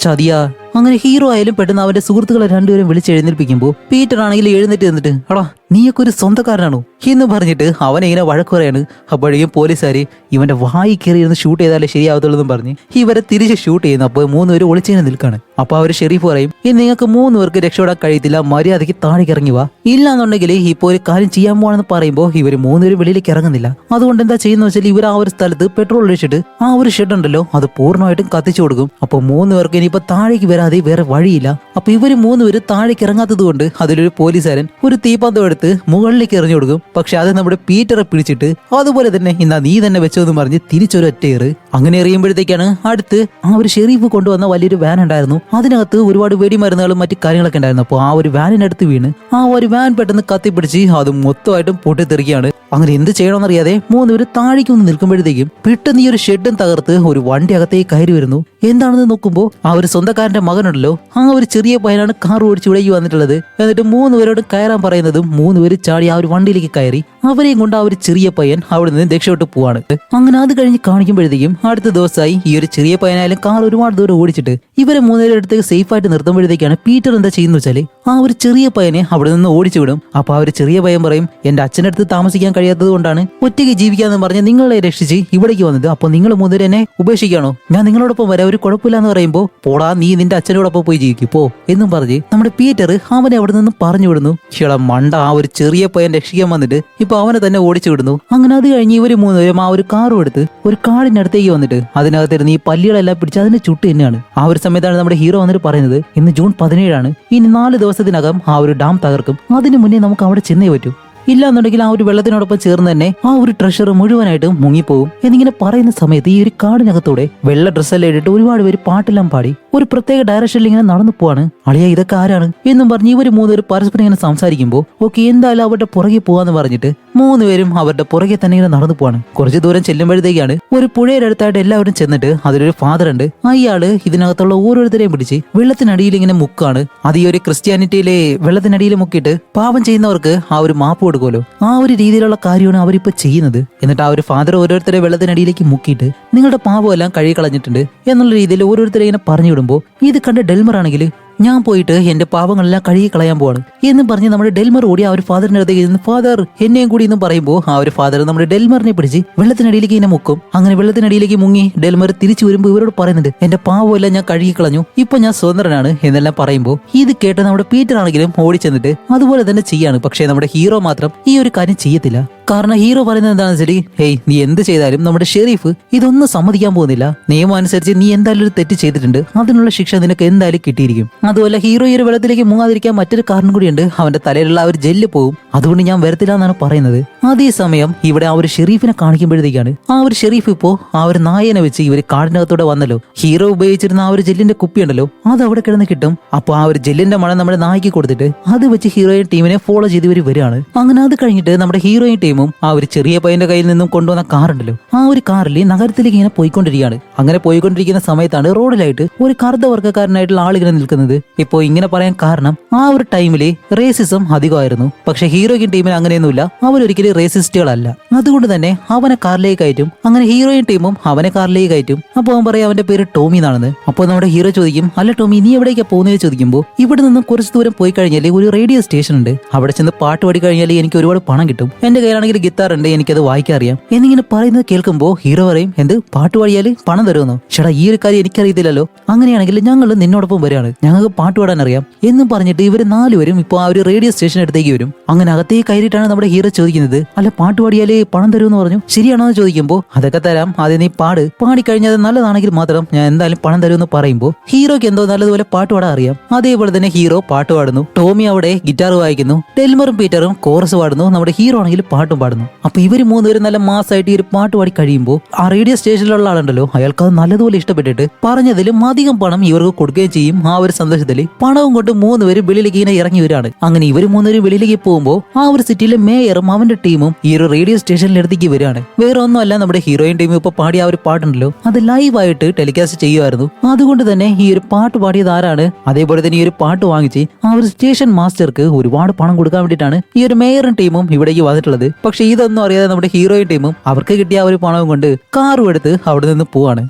[SPEAKER 1] ചതിയാ. അങ്ങനെ ഹീറോ ആയാലും പെട്ടെന്ന് അവന്റെ സുഹൃത്തുക്കളെ രണ്ടുപേരും വിളിച്ചെഴുന്നേൽപ്പിക്കുമ്പോൾ പീറ്റർ ആണെങ്കിൽ എഴുന്നേറ്റ് നിന്നിട്ട് എടാ നീയൊക്കെ ഒരു സ്വന്തക്കാരനാണോ എന്ന് പറഞ്ഞിട്ട് അവനെ ഇങ്ങനെ വഴക്ക് പറയാണ്. അപ്പോഴേക്കും പോലീസുകാര് ഇവന്റെ വായി കയറി ഇരുന്ന് ഷൂട്ട് ചെയ്താലേ ശരിയാവത്തുള്ളൂ എന്നും പറഞ്ഞ് ഇവരെ തിരിച്ച് ഷൂട്ട് ചെയ്യുന്നു. അപ്പോൾ മൂന്നുപേരും ഒളിച്ചിങ്ങനെ നിൽക്കാണ്. അപ്പൊ അവർ ഷെരീഫ് പറയും ഇനി നിങ്ങൾക്ക് മൂന്നുപേർക്ക് രക്ഷപ്പെടാൻ കഴിയത്തില്ല, മര്യാദയ്ക്ക് താഴേക്ക് ഇറങ്ങി വാ, ഇല്ലാന്നുണ്ടെങ്കിൽ ഇപ്പൊ ഒരു കാര്യം ചെയ്യാൻ പോവാണെന്ന് പറയുമ്പോൾ ഇവർ മൂന്നുപേരും വെളിയിലേക്ക് ഇറങ്ങുന്നില്ല. അതുകൊണ്ട് എന്താ ചെയ്യുന്ന വെച്ചാൽ ഇവർ ആ ഒരു സ്ഥലത്ത് പെട്രോൾ ഒഴിച്ചിട്ട് ആ ഒരു ഷെഡ് ഉണ്ടല്ലോ അത് പൂർണ്ണമായിട്ടും കത്തിച്ചു കൊടുക്കും. അപ്പൊ മൂന്നുപേർക്ക് ഇനിയിപ്പോ താഴേക്ക് വരാതെ വേറെ വഴിയില്ല. അപ്പൊ ഇവര് മൂന്നുപേര് താഴേക്ക് ഇറങ്ങാത്തത് കൊണ്ട് അതിലൊരു പോലീസുകാരൻ ഒരു തീപ്പന്തം എടുത്ത് മുകളിലേക്ക് എറിഞ്ഞു കൊടുക്കും. പക്ഷെ അത് നമ്മുടെ പീറ്ററെ പിടിച്ചിട്ട് അതുപോലെ തന്നെ ഇന്നാ നീ തന്നെ വെച്ചോന്ന് പറഞ്ഞ് തിരിച്ചൊരു ഒറ്റയേറ്. അങ്ങനെ എറിയുമ്പോഴത്തേക്കാണ് അടുത്ത് ആ ഒരു ഷെരീഫ് കൊണ്ടുവന്ന വലിയൊരു വാൻ ഉണ്ടായിരുന്നു. അതിനകത്ത് ഒരുപാട് വെടിമരുന്നുകളും മറ്റു കാര്യങ്ങളൊക്കെ ഉണ്ടായിരുന്നു. അപ്പോൾ ആ ഒരു വാനിനടുത്ത് വീണ് ആ ഒരു വാൻ പെട്ടെന്ന് കത്തിപ്പിടിച്ച് അത് മൊത്തമായിട്ടും പൊട്ടിത്തെറിക്കുകയാണ്. അങ്ങനെ എന്ത് ചെയ്യണമെന്നറിയാതെ മൂന്നുപേര് താഴേക്ക് ഒന്ന് നിൽക്കുമ്പോഴത്തേക്കും പെട്ടെന്ന് ഈ ഒരു ഷെഡും തകർത്ത് ഒരു വണ്ടി അകത്തേക്ക് കയറി വരുന്നു. എന്താണെന്ന് നോക്കുമ്പോൾ ആ ഒരു സ്വന്തക്കാരന്റെ മകനുണ്ടല്ലോ ആ ഒരു ചെറിയ പയ്യനാണ് കാർ ഓടിച്ച് ഇവിടേക്ക് വന്നിട്ടുള്ളത്. എന്നിട്ട് മൂന്നുപേരോട് കയറാൻ പറയുന്നതും മൂന്നുപേര് ചാടി ആ ഒരു വണ്ടിയിലേക്ക് കയറി അവരെയും കൊണ്ട് ആ ഒരു ചെറിയ പയ്യൻ അവിടെ നിന്ന് രക്ഷപ്പെട്ടു പോവാണ്. അങ്ങനെ അത് കഴിഞ്ഞ് കാണിക്കുമ്പോഴത്തേക്കും അടുത്ത ദിവസമായി ഈ ഒരു ചെറിയ പയ്യനായാലും കാർ ഒരുപാട് ദൂരം ഓടിച്ചിട്ട് ഇവരെ മൂന്നുപേരുടെ അടുത്തേക്ക് സേഫ് ആയിട്ട് നിർത്തുമ്പോഴത്തേക്കാണ് പീറ്റർ എന്താ ചെയ്യുന്ന വെച്ചാല് ആ ഒരു ചെറിയ പയ്യനെ അവിടെ നിന്ന് ഓടിച്ചു വിടും. അപ്പൊ ആ ഒരു ചെറിയ പയ്യൻ പറയും എന്റെ അച്ഛൻ്റെ അടുത്ത് താമസിക്കാൻ കഴിയാത്തത് കൊണ്ടാണ് ഒറ്റയ്ക്ക് ജീവിക്കാന്ന് പറഞ്ഞ് നിങ്ങളെ രക്ഷിച്ച് ഇവിടേക്ക് വന്നത്. അപ്പൊ നിങ്ങൾ മൂന്നുപേരെ എന്നെ ഉപേക്ഷിക്കാണോ? ഞാൻ നിങ്ങളോടൊപ്പം വരാം, ഒരു കുഴപ്പമില്ല എന്ന് പറയുമ്പോൾ പോടാ നീ നിന്റെ അച്ഛനോടൊപ്പം പോയി ജീവിക്കും പോ എന്നും പറഞ്ഞ് നമ്മുടെ പീറ്റർ അവനെ അവിടെ നിന്ന് പറഞ്ഞു വിടുന്നു. ക്ഷീളം മണ്ട ആ ഒരു ചെറിയ പയ്യൻ രക്ഷിക്കാൻ വന്നിട്ട് ഇപ്പൊ അവനെ തന്നെ ഓടിച്ചു വിടുന്നു. അങ്ങനെ അത് കഴിഞ്ഞ് ഇവര് മൂന്നുപേരും ആ ഒരു കാറും എടുത്ത് ഒരു കാടിനടുത്തേക്ക് വന്നിട്ട് അതിനകത്തിരുന്ന് ഈ പല്ലികളെല്ലാം പിടിച്ച് അതിന്റെ ചുട്ട് തന്നെയാണ്. ആ ഒരു സമയത്താണ് നമ്മുടെ ഹീറോ വന്നിട്ട് പറയുന്നത് ഇന്ന് ജൂൺ 17 ഇനി 4 ദിവസത്തിനകം ആ ഒരു ഡാം തകർക്കും, അതിനു മുന്നേ നമുക്ക് അവിടെ ചെന്നേ പറ്റൂ, ഇല്ലാന്നുണ്ടെങ്കിൽ ആ ഒരു വെള്ളത്തിനോടൊപ്പം ചേർന്ന് തന്നെ ആ ഒരു ട്രഷർ മുഴുവനായിട്ടും മുങ്ങിപ്പോവും എന്നിങ്ങനെ പറയുന്ന സമയത്ത് ഈ ഒരു കാടിനകത്തൂടെ വെള്ള ഡ്രസ്സെല്ലാം ഇട്ടിട്ട് ഒരുപാട് പേര് പാട്ടെല്ലാം പാടി ഒരു പ്രത്യേക ഡയറക്ഷനിൽ ഇങ്ങനെ നടന്നു പോവാണ്. അളിയ ഇതൊക്കെ ആരാണ് എന്നും പറഞ്ഞ് ഇവര് മൂന്നുപേര് പരസ്പരം ഇങ്ങനെ സംസാരിക്കുമ്പോൾ ഓക്കെ എന്തായാലും അവരുടെ പുറകെ പോവാന്ന് പറഞ്ഞിട്ട് മൂന്നുപേരും അവരുടെ പുറകെ തന്നെ ഇങ്ങനെ നടന്നു പോവാണ്. കുറച്ചു ദൂരം ചെല്ലുമ്പോഴത്തേക്കാണ് ഒരു പുഴയുടെ അടുത്തായിട്ട് എല്ലാവരും ചെന്നിട്ട് അതിലൊരു ഫാദർ ഉണ്ട്. അയാള് ഇതിനകത്തുള്ള ഓരോരുത്തരെയും പിടിച്ച് വെള്ളത്തിനടിയിൽ ഇങ്ങനെ മുക്കാണ്. അത് ഈ ഒരു ക്രിസ്ത്യാനിറ്റിയിലെ വെള്ളത്തിനടിയിൽ മുക്കിയിട്ട് പാപം ചെയ്യുന്നവർക്ക് ആ ഒരു മാപ്പ് കൊടുക്കുമല്ലോ, ആ ഒരു രീതിയിലുള്ള കാര്യമാണ് അവരിപ്പോ ചെയ്യുന്നത്. എന്നിട്ട് ആ ഒരു ഫാദർ ഓരോരുത്തരെ വെള്ളത്തിനടിയിലേക്ക് മുക്കിയിട്ട് നിങ്ങളുടെ പാപം എല്ലാം കഴുകി കളഞ്ഞിട്ടുണ്ട് എന്നുള്ള രീതിയിൽ ഓരോരുത്തരെ ഇങ്ങനെ പറഞ്ഞു വിടുമ്പോൾ ഇത് കണ്ട ഡെൽമർ ആണെങ്കിൽ ഞാൻ പോയിട്ട് എന്റെ പാപങ്ങളെല്ലാം കഴുകി കളയാൻ പോവാണ് എന്ന് പറഞ്ഞ് നമ്മുടെ ഡെൽമർ ഓടി ആ ഒരു ഫാദറിന്റെ അടുത്തേക്ക് ഇരുന്ന് ഫാദർ എന്നെയും കൂടി എന്ന് പറയുമ്പോൾ ആ ഒരു ഫാദർ നമ്മുടെ ഡെൽമറിനെ പിടിച്ച് വെള്ളത്തിനടിയിലേക്ക് ഇങ്ങനെ മുക്കും. അങ്ങനെ വെള്ളത്തിനടിയിലേക്ക് മുങ്ങി ഡെൽമർ തിരിച്ചു വരുമ്പോൾ ഇവരോട് പറയുന്നുണ്ട് എന്റെ പാവമെല്ലാം ഞാൻ കഴുകി കളഞ്ഞു, ഇപ്പൊ ഞാൻ സ്വതന്ത്രനാണ് എന്നെല്ലാം പറയുമ്പോൾ ഇത് കേട്ട് നമ്മുടെ പീറ്റർ ആണെങ്കിലും ഓടി ചെന്നിട്ട് അതുപോലെ തന്നെ ചെയ്യാണ്. പക്ഷേ നമ്മുടെ ഹീറോ മാത്രം ഈ ഒരു കാര്യം ചെയ്യത്തില്ല. കാരണം ഹീറോ പറയുന്നത് എന്താണെന്ന് വെച്ചാൽ ഹേയ് നീ എന്ത് ചെയ്താലും നമ്മുടെ ഷെരീഫ് ഇതൊന്നും സമ്മതിക്കാൻ പോകുന്നില്ല, നിയമം അനുസരിച്ച് നീ എന്തായാലും ഒരു തെറ്റ് ചെയ്തിട്ടുണ്ട്, അതിനുള്ള ശിക്ഷ നിനക്ക് എന്തായാലും കിട്ടിയിരിക്കും. അതുപോലെ ഹീറോ ഈ ഒരു വെള്ളത്തിലേക്ക് മുങ്ങാതിരിക്കാൻ മറ്റൊരു കാരണം കൂടിയുണ്ട്, അവന്റെ തലയിലുള്ള ആ ഒരു ജെല്ല് പോവും, അതുകൊണ്ട് ഞാൻ വരത്തില്ല എന്നാണ് പറയുന്നത്. അതേസമയം ഇവിടെ ആ ഒരു ഷെരീഫിനെ കാണിക്കുമ്പോഴത്തേക്കാണ് ആ ഒരു ഷെരീഫ് ഇപ്പോ ആ ഒരു നായനെ വെച്ച് ഇവര് കാടിനകത്തൂടെ വന്നല്ലോ. ഹീറോ ഉപയോഗിച്ചിരുന്ന ആ ഒരു ജെല്ലിന്റെ കുപ്പി ഉണ്ടല്ലോ, അത് അവിടെ കിടന്ന് കിട്ടും. അപ്പൊ ആ ഒരു ജെല്ലിന്റെ മണം നമ്മുടെ നായ്ക്ക് കൊടുത്തിട്ട് അത് വെച്ച് ഹീറോയിൻ ടീമിനെ ഫോളോ ചെയ്ത് ഇവര് വരികയാണ്. അങ്ങനെ അത് കഴിഞ്ഞിട്ട് നമ്മുടെ ഹീറോയിൻ ടീമും ആ ഒരു ചെറിയ പയ്യന്റെ കയ്യിൽ നിന്നും കൊണ്ടുവന്ന കാറുണ്ടല്ലോ, ആ ഒരു കാറിൽ നഗരത്തിലേക്ക് ഇങ്ങനെ പോയിക്കൊണ്ടിരിക്കുകയാണ്. അങ്ങനെ പോയിക്കൊണ്ടിരിക്കുന്ന സമയത്താണ് റോഡിലായിട്ട് ഒരു കറുത്ത വർഗ്ഗക്കാരനായിട്ടുള്ള ആളിങ്ങനെ നിൽക്കുന്നത്. ഇപ്പോ ഇങ്ങനെ പറയാൻ കാരണം ആ ഒരു ടൈമില് റേസിസം അധികമായിരുന്നു. പക്ഷെ ഹീറോയിൻ ടീമിന് അങ്ങനെയൊന്നുമില്ല, അവരൊരിക്കലും റേസിസ്റ്റുകളല്ല. അതുകൊണ്ട് തന്നെ അവനെ കാറിലേക്ക് കയറ്റും. അങ്ങനെ ഹീറോയിൻ ടീമും അവനെ കാറിലേക്ക് കയറ്റും. അപ്പൊ അവൻ പറയാം അവന്റെ പേര് ടോമി എന്നാണെന്ന്. അപ്പോൾ നമ്മുടെ ഹീറോ ചോദിക്കും, അല്ല ടോമി നീ എവിടേക്കാ പോകുന്നത് ചോദിക്കുമ്പോൾ, ഇവിടെ നിന്നും കുറച്ച് ദൂരം പോയി കഴിഞ്ഞാൽ ഒരു റേഡിയോ സ്റ്റേഷൻ ഉണ്ട്, അവിടെ ചെന്ന് പാട്ട് പാടി കഴിഞ്ഞാൽ എനിക്ക് ഒരുപാട് പണം കിട്ടും, എന്റെ കയ്യിലാണെങ്കിൽ ഗിത്താർ ഉണ്ട്, എനിക്കത് വായിക്കാൻ അറിയാം എന്നിങ്ങനെ പറയുന്നത് കേൾക്കുമ്പോൾ ഹീറോ പറയും, എന്ത് പാട്ട് പാടിയാൽ പണം തരുമെന്നോ? ചേട്ടാ ഈ ഒരു കാര്യം എനിക്കറിയത്തില്ലല്ലോ, അങ്ങനെയാണെങ്കിൽ ഞങ്ങൾ നിന്നോടൊപ്പം വരികയാണ്, ഞങ്ങൾക്ക് പാട്ട് പാടാൻ അറിയാം എന്നും പറഞ്ഞിട്ട് ഇവർ നാലുപേരും ഇപ്പോൾ ആ ഒരു റേഡിയോ സ്റ്റേഷൻ അടുത്തേക്ക് വരും. അങ്ങനെ അകത്തേക്ക് കയറിയിട്ടാണ് നമ്മുടെ ഹീറോ ചോദിക്കുന്നത്, അല്ല പാട്ട് പാടിയാലേ പണം തരുമെന്ന് പറഞ്ഞു, ശരിയാണോ എന്ന് ചോദിക്കുമ്പോൾ അതൊക്കെ തരാം, ആദ്യം നീ പാടിക്കഴിഞ്ഞാൽ നല്ലതാണെങ്കിൽ മാത്രം ഞാൻ എന്തായാലും പണം തരുമെന്ന് പറയുമ്പോൾ ഹീറോയ്ക്ക് എന്തോ നല്ലതുപോലെ പാട്ട് പാടാൻ അറിയാം. അതേപോലെ തന്നെ ഹീറോ പാട്ട് പാടുന്നു, ടോമി അവിടെ ഗിറ്റാർ വായിക്കുന്നു, ഡെൽമറും പീറ്ററും കോറസ് പാടുന്നു, നമ്മുടെ ഹീറോ ആണെങ്കിൽ പാട്ടും പാടുന്നു. അപ്പൊ ഇവര് മൂന്നുപേരും നല്ല മാസായിട്ട് ഈ ഒരു പാട്ട് പാടി കഴിയുമ്പോൾ ആ റേഡിയോ സ്റ്റേഷനിലുള്ള ആളുണ്ടല്ലോ, അയാൾക്ക് അത് നല്ലതുപോലെ ഇഷ്ടപ്പെട്ടിട്ട് പറഞ്ഞതിലും അധികം പണം ഇവർക്ക് കൊടുക്കുകയും ചെയ്യും. ആ ഒരു സന്തോഷത്തിൽ പണവും കൊണ്ട് മൂന്നുപേരും വെളിയിലേക്ക് ഇങ്ങനെ ഇറങ്ങി വരികയാണ്. അങ്ങനെ ഇവർ മൂന്നുപേരും വെളിയിലേക്ക് പോകുമ്പോൾ ആ ഒരു സിറ്റിയിലെ മേയറും അവന്റെ ടീമും ഈ ഒരു റേഡിയോ സ്റ്റേഷനിലെടുത്തേക്ക് വരികയാണ്. വേറെ ഒന്നുമല്ല, നമ്മുടെ ഹീറോയിൻ ടീം ഇപ്പൊ പാടിയ ആ ഒരു പാട്ടുണ്ടല്ലോ അത് ലൈവായിട്ട് ടെലികാസ്റ്റ് ചെയ്യുമായിരുന്നു. അതുകൊണ്ട് തന്നെ ഈ ഒരു പാട്ട് പാടിയത് ആരാണ്, അതേപോലെ തന്നെ ഈ ഒരു പാട്ട് വാങ്ങിച്ച് ആ ഒരു സ്റ്റേഷൻ മാസ്റ്റർക്ക് ഒരുപാട് പണം കൊടുക്കാൻ വേണ്ടിയിട്ടാണ് ഈ ഒരു മേയറും ടീമും ഇവിടേക്ക് വന്നിട്ടുള്ളത്. പക്ഷെ ഇതൊന്നും അറിയാതെ നമ്മുടെ ഹീറോയിൻ ടീമും അവർക്ക് കിട്ടിയ ആ ഒരു പണവും കൊണ്ട് കാറും എടുത്ത് അവിടെ നിന്ന് പോവാണ്.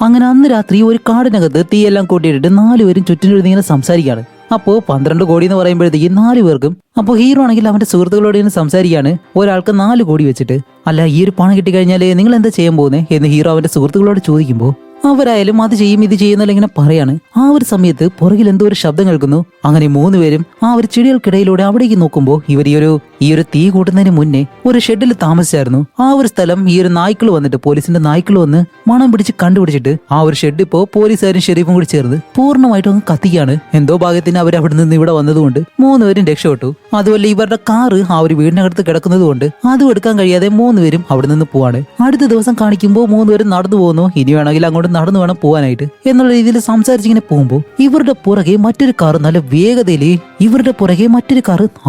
[SPEAKER 1] അങ്ങനെ അന്ന് രാത്രി ഒരു കാടിനകത്ത് തീയെല്ലാം കൂട്ടിയിട്ടിട്ട് നാലുപേരും ചുറ്റിനിരുന്ന് ഇങ്ങനെ സംസാരിക്കുകയാണ്. അപ്പോ 12 കോടി എന്ന് പറയുമ്പോഴത്തേക്ക് 4 പേർക്കും, അപ്പോൾ ഹീറോ ആണെങ്കിൽ അവന്റെ സുഹൃത്തുക്കളോട് ഇങ്ങനെ സംസാരിക്കുകയാണ്, ഒരാൾക്ക് 4 കോടി വെച്ചിട്ട്. അല്ല ഈ ഒരു പണം കിട്ടിക്കഴിഞ്ഞാല് നിങ്ങൾ എന്താ ചെയ്യാൻ പോകുന്നത് എന്ന് ഹീറോ അവന്റെ സുഹൃത്തുക്കളോട് ചോദിക്കുമ്പോൾ അവരായാലും അത് ചെയ്യും ഇത് ചെയ്യുന്നല്ല ഇങ്ങനെ പറയാണ്. ആ ഒരു സമയത്ത് പുറകിൽ എന്തോ ഒരു ശബ്ദം കേൾക്കുന്നു. അങ്ങനെ 3 പേരും ആ ഒരു ചെടികൾക്കിടയിലൂടെ അവിടേക്ക് നോക്കുമ്പോൾ ഇവർ ഈ ഒരു തീ കൂട്ടുന്നതിന് മുന്നേ ഒരു ഷെഡിൽ താമസിച്ചായിരുന്നു. ആ ഒരു സ്ഥലം ഈ ഒരു നായ്ക്കൾ വന്നിട്ട്, പോലീസിന്റെ നായ്ക്കൾ വന്ന് മണം പിടിച്ച് കണ്ടുപിടിച്ചിട്ട് ആ ഒരു ഷെഡ് ഇപ്പോ പോലീസുകാരും ഷെരീഫും കൂടി ചേർന്ന് പൂർണ്ണമായിട്ടും അങ്ങ് കത്തിക്കാണ്. എന്തോ ഭാഗ്യത്തിന് അവർ അവിടെ നിന്ന് ഇവിടെ വന്നതുകൊണ്ട് 3 പേരും രക്ഷപ്പെട്ടു. അതുപോലെ ഇവരുടെ കാറ് ആ ഒരു വീടിനകത്ത് കിടക്കുന്നത് കൊണ്ട് അതും എടുക്കാൻ കഴിയാതെ 3 പേരും അവിടെ നിന്ന് പോവാണ്. അടുത്ത ദിവസം കാണിക്കുമ്പോൾ 3 പേരും നടന്നു പോകുന്നു. ഇനി വേണമെങ്കിൽ അങ്ങോട്ട് നടന്നു വേണം പോകാനായിട്ട് എന്നുള്ള രീതിയിൽ സംസാരിച്ചിങ്ങനെ പോകുമ്പോൾ ഇവരുടെ പുറകെ മറ്റൊരു കാറ് നല്ല വേഗതയിൽ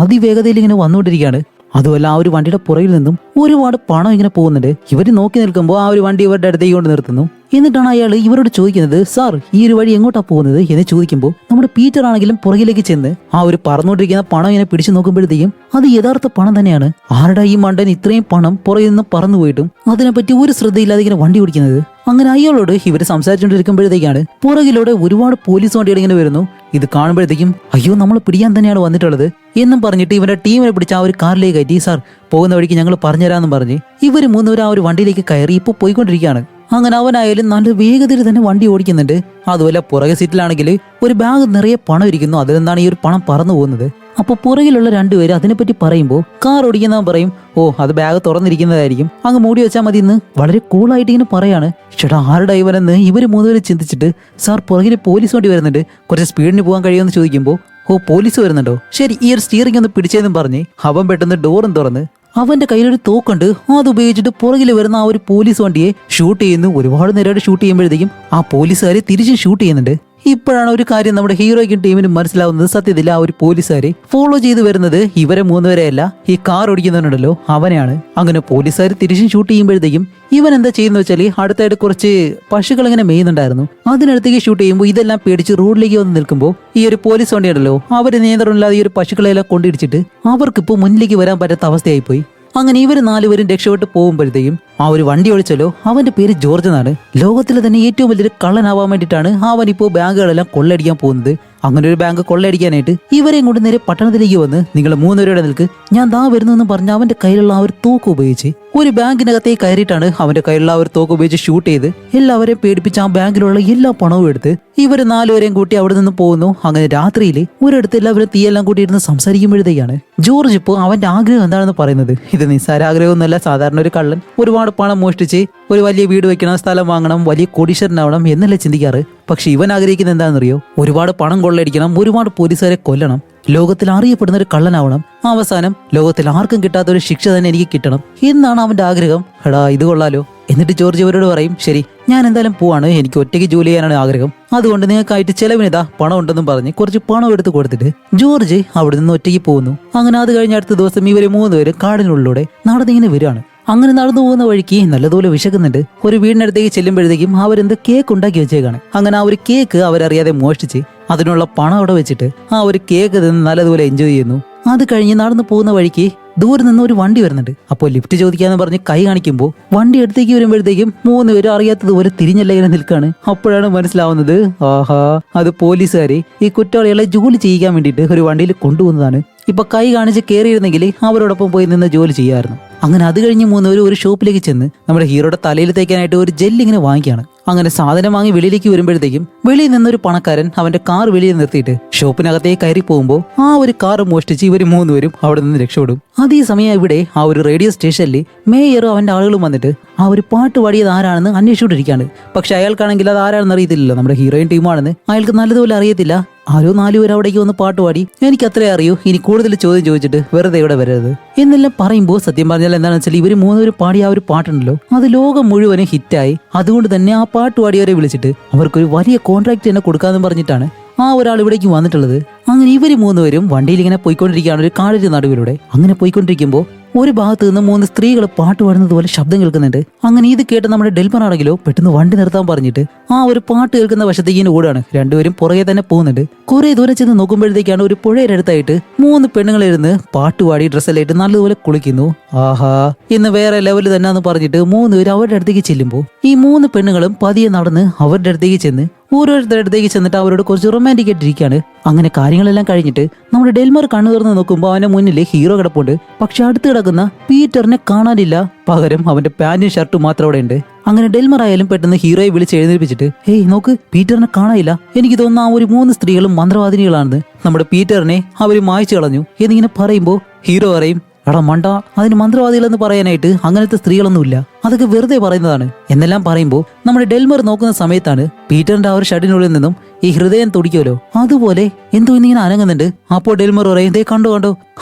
[SPEAKER 1] അതിവേഗതയിൽ ഇങ്ങനെ വന്നുകൊണ്ടിരിക്കുകയാണ്. അതുമല്ല ആ ഒരു വണ്ടിയുടെ പുറകിൽ നിന്നും ഒരുപാട് പണം ഇങ്ങനെ പോകുന്നുണ്ട്. ഇവര് നോക്കി നിൽക്കുമ്പോൾ ആ ഒരു വണ്ടി ഇവരുടെ അടുത്തേക്ക് കൊണ്ട് നിർത്തുന്നു. എന്നിട്ടാണ് അയാൾ ഇവരോട് ചോദിക്കുന്നത്, സാർ ഈ ഒരു വഴി എങ്ങോട്ടാ പോകുന്നത് എന്ന് ചോദിക്കുമ്പോൾ നമ്മുടെ പീറ്റർ ആണെങ്കിലും പുറകിലേക്ക് ചെന്ന് ആ ഒരു പറന്നുകൊണ്ടിരിക്കുന്ന പണം ഇങ്ങനെ പിടിച്ചു നോക്കുമ്പോഴത്തേക്കും അത് യഥാർത്ഥ പണം തന്നെയാണ്. ആരുടെ ഈ മണ്ടൻ ഇത്രയും പണം പുറകിൽ നിന്ന് പറന്നു പോയിട്ടും അതിനെപ്പറ്റി ഒരു ശ്രദ്ധയില്ലാതെ ഇങ്ങനെ വണ്ടി ഓടിക്കുന്നത്. അങ്ങനെ അയാളോട് ഇവര് സംസാരിച്ചുകൊണ്ടിരിക്കുമ്പോഴത്തേക്കാണ് പുറകിലൂടെ ഒരുപാട് പോലീസ് വണ്ടികൾ ഇങ്ങനെ വരുന്നു. ഇത് കാണുമ്പോഴത്തേക്കും അയ്യോ നമ്മൾ പിടിക്കാൻ തന്നെയാണ് വന്നിട്ടുള്ളത് എന്നും പറഞ്ഞിട്ട് ഇവരുടെ ടീമിനെ പിടിച്ച് ആ ഒരു കാറിലേക്ക് കയറ്റി, സാർ പോകുന്ന വഴിക്ക് ഞങ്ങൾ പറഞ്ഞുതരാമെന്നും പറഞ്ഞ് ഇവര് 3 പേരും ആ ഒരു വണ്ടിയിലേക്ക് കയറി ഇപ്പോൾ പോയിക്കൊണ്ടിരിക്കുകയാണ്. അങ്ങനെ അവനായാലും നല്ല വേഗതയിൽ തന്നെ വണ്ടി ഓടിക്കുന്നുണ്ട്. അതുപോലെ പുറകെ സീറ്റിലാണെങ്കിൽ ഒരു ബാഗ് നിറയെ പണം ഇരിക്കുന്നു. അതിൽ നിന്നാണ് ഈ ഒരു പണം പറന്നു പോകുന്നത്. അപ്പൊ പുറകിലുള്ള 2 പേര് അതിനെപ്പറ്റി പറയുമ്പോൾ കാർ ഓടിക്കുന്നവൻ പറയും, ഓ അത് ബാഗ് തുറന്നിരിക്കുന്നതായിരിക്കും, അങ്ങ് മൂടി വെച്ചാൽ മതി എന്ന് വളരെ കൂളായിട്ട് ഇങ്ങനെ പറയാണ്. ചേട്ടാ ആരുടെ ഇവനെന്ന് ഇവര് 3 പേര് ചിന്തിച്ചിട്ട്, സാർ പുറകിൽ പോലീസ് വണ്ടി വരുന്നുണ്ട്, കുറച്ച് സ്പീഡിന് പോകാൻ കഴിയുമെന്ന് ചോദിക്കുമ്പോൾ, ഓ പോലീസ് വരുന്നുണ്ടോ, ശരി ഈ ഒരു സ്റ്റിയറിംഗ് ഒന്ന് പിടിച്ചതെന്നും പറഞ്ഞ് അവൻ പെട്ടെന്ന് ഡോറും തുറന്ന് അവന്റെ കയ്യിലൊരു തോക്കുണ്ട്, അത് ഉപയോഗിച്ചിട്ട് പുറകിൽ വരുന്ന ആ ഒരു പോലീസ് വണ്ടിയെ ഷൂട്ട് ചെയ്യുന്നു. ഒരുപാട് നേരമായിട്ട് ഷൂട്ട് ചെയ്യുമ്പോഴത്തേക്കും ആ പോലീസുകാരെ തിരിച്ചും ഷൂട്ട് ചെയ്യുന്നുണ്ട്. ഇപ്പോഴാണ് ഒരു കാര്യം നമ്മുടെ ഹീറോയ്ക്കും ടീമിനും മനസ്സിലാവുന്നത്. സത്യത്തിൽ ആ ഒരു പോലീസുകാരെ ഫോളോ ചെയ്ത് വരുന്നത് ഇവരെ 3 പേരെയല്ല, ഈ കാർ ഓടിക്കുന്നുണ്ടല്ലോ അവനെയാണ്. അങ്ങനെ പോലീസുകാർ തിരിച്ചും ഷൂട്ട് ചെയ്യുമ്പോഴത്തേക്കും ഇവൻ എന്താ ചെയ്യുന്ന വെച്ചാൽ അടുത്തായിട്ട് കുറച്ച് പശുക്കൾ ഇങ്ങനെ മെയ്യുന്നുണ്ടായിരുന്നു. അതിനടുത്തേക്ക് ഷൂട്ട് ചെയ്യുമ്പോൾ ഇതെല്ലാം പേടിച്ച് റോഡിലേക്ക് വന്ന് നിൽക്കുമ്പോൾ ഈ ഒരു പോലീസ് വണ്ടി ഉണ്ടല്ലോ അവര് നിയന്ത്രണമില്ലാതെ ഈ ഒരു പശുക്കളെല്ലാം കൊണ്ടിടിച്ചിട്ട് അവർക്കിപ്പോൾ മുന്നിലേക്ക് വരാൻ പറ്റാത്ത അവസ്ഥയായിപ്പോയി. അങ്ങനെ ഇവർ 4 പേരും രക്ഷപ്പെട്ട് പോകുമ്പോഴത്തേക്കും ആ ഒരു വണ്ടി ഓടിച്ചല്ലോ അവന്റെ പേര് ജോർജ് എന്നാണ്. ലോകത്തിലെ തന്നെ ഏറ്റവും വലിയൊരു കള്ളനാവാൻ വേണ്ടിയിട്ടാണ് അവൻ ഇപ്പോൾ ബാങ്കുകളെല്ലാം കൊള്ളയടിക്കാൻ പോകുന്നത്. അങ്ങനെ ഒരു ബാങ്ക് കൊള്ളയടിക്കാനായിട്ട് ഇവരെയും കൊണ്ട് നേരെ പട്ടണത്തിലേക്ക് വന്ന് നിങ്ങൾ 3 പേരുടെ നിൽക്ക് ഞാൻ ദാ വരുന്നു എന്ന് പറഞ്ഞ് അവന്റെ കയ്യിലുള്ള ആ ഒരു തോക്ക് ഉപയോഗിച്ച് ഒരു ബാങ്കിനകത്തേക്ക് കയറിയിട്ടാണ് അവന്റെ കയ്യിലുള്ള ആ ഒരു തോക്ക് ഉപയോഗിച്ച് ഷൂട്ട് ചെയ്ത് എല്ലാവരെയും പേടിപ്പിച്ച് ആ ബാങ്കിലുള്ള എല്ലാ പണവും എടുത്ത് ഇവര് 4 പേരെയും കൂട്ടി അവിടെ നിന്ന് പോകുന്നു. അങ്ങനെ രാത്രിയിൽ ഒരിടത്ത് എല്ലാവരും തീയെല്ലാം കൂട്ടിയിരുന്ന് സംസാരിക്കുമ്പോഴത്തേക്കാണ് ജോർജ് ഇപ്പോൾ അവന്റെ ആഗ്രഹം എന്താണെന്ന് പറയുന്നത്. ഇത് നിസ്സാര ആഗ്രഹമൊന്നുമല്ല. സാധാരണ ഒരു കള്ളൻ ഒരുപാട് പണം മോഷ്ടിച്ച് ഒരു വലിയ വീട് വെക്കണം, സ്ഥലം വാങ്ങണം, വലിയ കോടീശ്വരനാവണം എന്നല്ലേ ചിന്തിക്കാറ്. പക്ഷെ ഇവൻ ആഗ്രഹിക്കുന്നത് എന്താണെന്നറിയോ, ഒരുപാട് പണം കൊള്ളയടിക്കണം, ഒരുപാട് പോലീസുകാരെ കൊല്ലണം, ലോകത്തിൽ അറിയപ്പെടുന്ന ഒരു കള്ളനാവണം, അവസാനം ലോകത്തിൽ ആർക്കും കിട്ടാത്ത ഒരു ശിക്ഷ തന്നെ എനിക്ക് കിട്ടണം എന്നാണ് അവന്റെ ആഗ്രഹം. എടാ ഇത് കൊള്ളാലോ. എന്നിട്ട് ജോർജ് ഇവരോട് പറയും, ശരി ഞാൻ എന്തായാലും പോവാണ്, എനിക്ക് ഒറ്റയ്ക്ക് ജോലി ചെയ്യാനാണ് ആഗ്രഹം, അതുകൊണ്ട് നിങ്ങൾക്കായിട്ട് ചെലവിനിതാ പണം ഉണ്ടെന്നും പറഞ്ഞ് കുറച്ച് പണം എടുത്ത് കൊടുത്തിട്ട് ജോർജ് അവിടെ നിന്ന് ഒറ്റയ്ക്ക് പോകുന്നു. അങ്ങനെ അത് കഴിഞ്ഞ അടുത്ത ദിവസം ഇവര് 3 പേരും കാടിനുള്ളിലൂടെ നടന്നിങ്ങനെ വരികയാണ്. അങ്ങനെ നടന്നു പോകുന്ന വഴിക്ക് നല്ലതുപോലെ വിശക്കുന്നുണ്ട്. ഒരു വീടിനടുത്തേക്ക് ചെല്ലുമ്പോഴത്തേക്കും അവരെന്ത് കേക്ക് ഉണ്ടാക്കി വെച്ചേക്കാണ്. അങ്ങനെ ആ ഒരു കേക്ക് അവരറിയാതെ മോഷ്ടിച്ച് അതിനുള്ള പണം അവിടെ വെച്ചിട്ട് ആ ഒരു കേക്ക് നിന്ന് നല്ലതുപോലെ എൻജോയ് ചെയ്യുന്നു. അത് കഴിഞ്ഞ് നടന്നു പോകുന്ന വഴിക്ക് ദൂരെ നിന്ന് ഒരു വണ്ടി വരുന്നുണ്ട്. അപ്പോൾ ലിഫ്റ്റ് ചോദിക്കാന്ന് പറഞ്ഞ് കൈ കാണിക്കുമ്പോൾ വണ്ടി അടുത്തേക്ക് വരുമ്പോഴത്തേക്കും 3 പേരും അറിയാത്തതുപോലെ തിരിഞ്ഞല്ല ഇങ്ങനെ നിൽക്കാണ്. അപ്പോഴാണ് മനസ്സിലാവുന്നത്, ആഹാ അത് പോലീസുകാരെ ഈ കുറ്റവാളികളെ ജോലി ചെയ്യിക്കാൻ വേണ്ടിയിട്ട് ഒരു വണ്ടിയിൽ കൊണ്ടുപോകുന്നതാണ്. ഇപ്പൊ കൈ കാണിച്ച് കയറിയിരുന്നെങ്കിൽ അവരോടൊപ്പം പോയി നിന്ന് ജോലി ചെയ്യാമായിരുന്നു. അങ്ങനെ അത് കഴിഞ്ഞ് 3 പേരും ഒരു ഷോപ്പിലേക്ക് ചെന്ന് നമ്മുടെ ഹീറോയുടെ തലയിൽ തേക്കാനായിട്ട് ഒരു ജെല്ല് ഇങ്ങനെ വാങ്ങിക്കുകയാണ്. അങ്ങനെ സാധനം വാങ്ങി വെളിയിലേക്ക് വരുമ്പോഴത്തേക്കും വെളിയിൽ നിന്നൊരു പണക്കാരൻ അവന്റെ കാർ വെളിയിൽ നിർത്തിയിട്ട് ഷോപ്പിനകത്തേക്ക് കയറി പോകുമ്പോൾ ആ ഒരു കാർ മോഷ്ടിച്ച് ഇവർ 3 പേരും അവിടെ നിന്ന് രക്ഷപ്പെടും. അതേസമയം ഇവിടെ ആ ഒരു റേഡിയോ സ്റ്റേഷനിൽ മേയറും അവന്റെ ആളുകളും വന്നിട്ട് ആ ഒരു പാട്ട് പാടിയത് ആരാണെന്ന് അന്വേഷിച്ചുകൊണ്ടിരിക്കുകയാണ്. പക്ഷെ അയാൾക്കാണെങ്കിൽ അത് ആരാണെന്ന് അറിയത്തില്ലല്ലോ, നമ്മുടെ ഹീറോയിൻ ടീമാണെന്ന് അയാൾക്ക് നല്ലതുപോലെ അറിയത്തില്ല. ആരോ 4 പേര് അവിടേക്ക് വന്ന് പാട്ട് പാടി, എനിക്ക് അത്രേ അറിയൂ, ഇനി കൂടുതൽ ചോദ്യം ചോദിച്ചിട്ട് വെറുതെ ഇവിടെ വരരുത് എന്നെല്ലാം പറയുമ്പോൾ സത്യം പറഞ്ഞാൽ എന്താണെന്ന് വെച്ചാൽ ഇവർ 3 പേര് പാടിയ ആ ഒരു പാട്ടുണ്ടല്ലോ അത് ലോകം മുഴുവനും ഹിറ്റായി. അതുകൊണ്ട് തന്നെ ആ പാട്ട് പാടിയവരെ വിളിച്ചിട്ട് അവർക്കൊരു വലിയ കോൺട്രാക്ട് തന്നെ കൊടുക്കാമെന്ന് പറഞ്ഞിട്ടാണ് ആ ഒരാൾ ഇവിടേക്ക് വന്നിട്ടുള്ളത്. അങ്ങനെ ഇവര് 3 പേരും വണ്ടിയിൽ ഇങ്ങനെ പോയിക്കൊണ്ടിരിക്കുകയാണ് ഒരു കാടിന്റെ നടുവിലൂടെ. അങ്ങനെ പോയിക്കൊണ്ടിരിക്കുമ്പോൾ ഒരു ഭാഗത്ത് നിന്ന് 3 സ്ത്രീകൾ പാട്ട് പാടുന്നത് പോലെ ശബ്ദം കേൾക്കുന്നുണ്ട്. അങ്ങനെ ഇത് കേട്ട് നമ്മുടെ ഡെൽമർ ആണെങ്കിലോ പെട്ടെന്ന് വണ്ടി നിർത്താൻ പറഞ്ഞിട്ട് ആ ഒരു പാട്ട് കേൾക്കുന്ന വശത്തേക്ക് ഇങ്ങനെ ഓടാണ്. 2 പേരും പുറകെ തന്നെ പോകുന്നുണ്ട്. കുറെ ദൂരം ചെന്ന് നോക്കുമ്പോഴത്തേക്കാണ് ഒരു പുഴയുടെ അടുത്തായിട്ട് 3 പെണ്ണുങ്ങളിരുന്ന് പാട്ടുപാടി ഡ്രസ്സെല്ലാം ഇട്ട് നല്ലതുപോലെ കുളിക്കുന്നു. ആഹാ ഇന്ന് വേറെ ലെവല് തന്നെ എന്ന് പറഞ്ഞിട്ട് 3 പേര് അവരുടെ അടുത്തേക്ക് ചെല്ലുമ്പോൾ ഈ 3 പെണ്ണുങ്ങളും പതിയെ നടന്ന് അവരുടെ അടുത്തേക്ക് ചെന്ന് ഓരോരുത്തരുടെ അടുത്തേക്ക് ചെന്നിട്ട് അവരോട് കുറച്ച് റൊമാൻറ്റിക് ആയിട്ടിരിക്കുകയാണ്. അങ്ങനെ കാര്യങ്ങളെല്ലാം കഴിഞ്ഞിട്ട് നമ്മുടെ ഡെൽമർ കണ്ണു തുറന്ന് നോക്കുമ്പോൾ അവന്റെ മുന്നിൽ ഹീറോ കിടപ്പുണ്ട്. പക്ഷെ അടുത്ത് കിടക്കുന്ന പീറ്ററിനെ കാണാനില്ല, പകരം അവന്റെ പാന്റും ഷർട്ടും മാത്രം അവിടെ ഉണ്ട്. അങ്ങനെ ഡെൽമർ ആയാലും പെട്ടെന്ന് ഹീറോയെ വിളിച്ച് എഴുന്നേൽപ്പിച്ചിട്ട്, ഹേയ് നോക്ക് പീറ്ററിനെ കാണാനില്ല, എനിക്ക് തോന്നുന്നു ആ ഒരു 3 സ്ത്രീകളും മന്ത്രവാദിനികളാണെന്ന്, നമ്മുടെ പീറ്ററിനെ അവര് മായ്ച്ചു കളഞ്ഞു എന്നിങ്ങനെ പറയുമ്പോൾ ഹീറോ പറയും, എടാ മണ്ട, അതിന് മന്ത്രവാദികളെന്ന് പറയാനായിട്ട് അങ്ങനത്തെ സ്ത്രീകളൊന്നുമില്ല, അതൊക്കെ വെറുതെ പറയുന്നതാണ് എന്നെല്ലാം പറയുമ്പോൾ നമ്മുടെ ഡെൽമർ നോക്കുന്ന സമയത്താണ് പീറ്ററിന്റെ ആ ഒരു ഷർട്ടിനുള്ളിൽ നിന്നും ഈ ഹൃദയം തുടിക്കുമല്ലോ അതുപോലെ എന്തോ ഇന്നിങ്ങനെ അനങ്ങുന്നുണ്ട്. അപ്പോൾ ഡെൽമർ പറയും, ദേ കണ്ടോ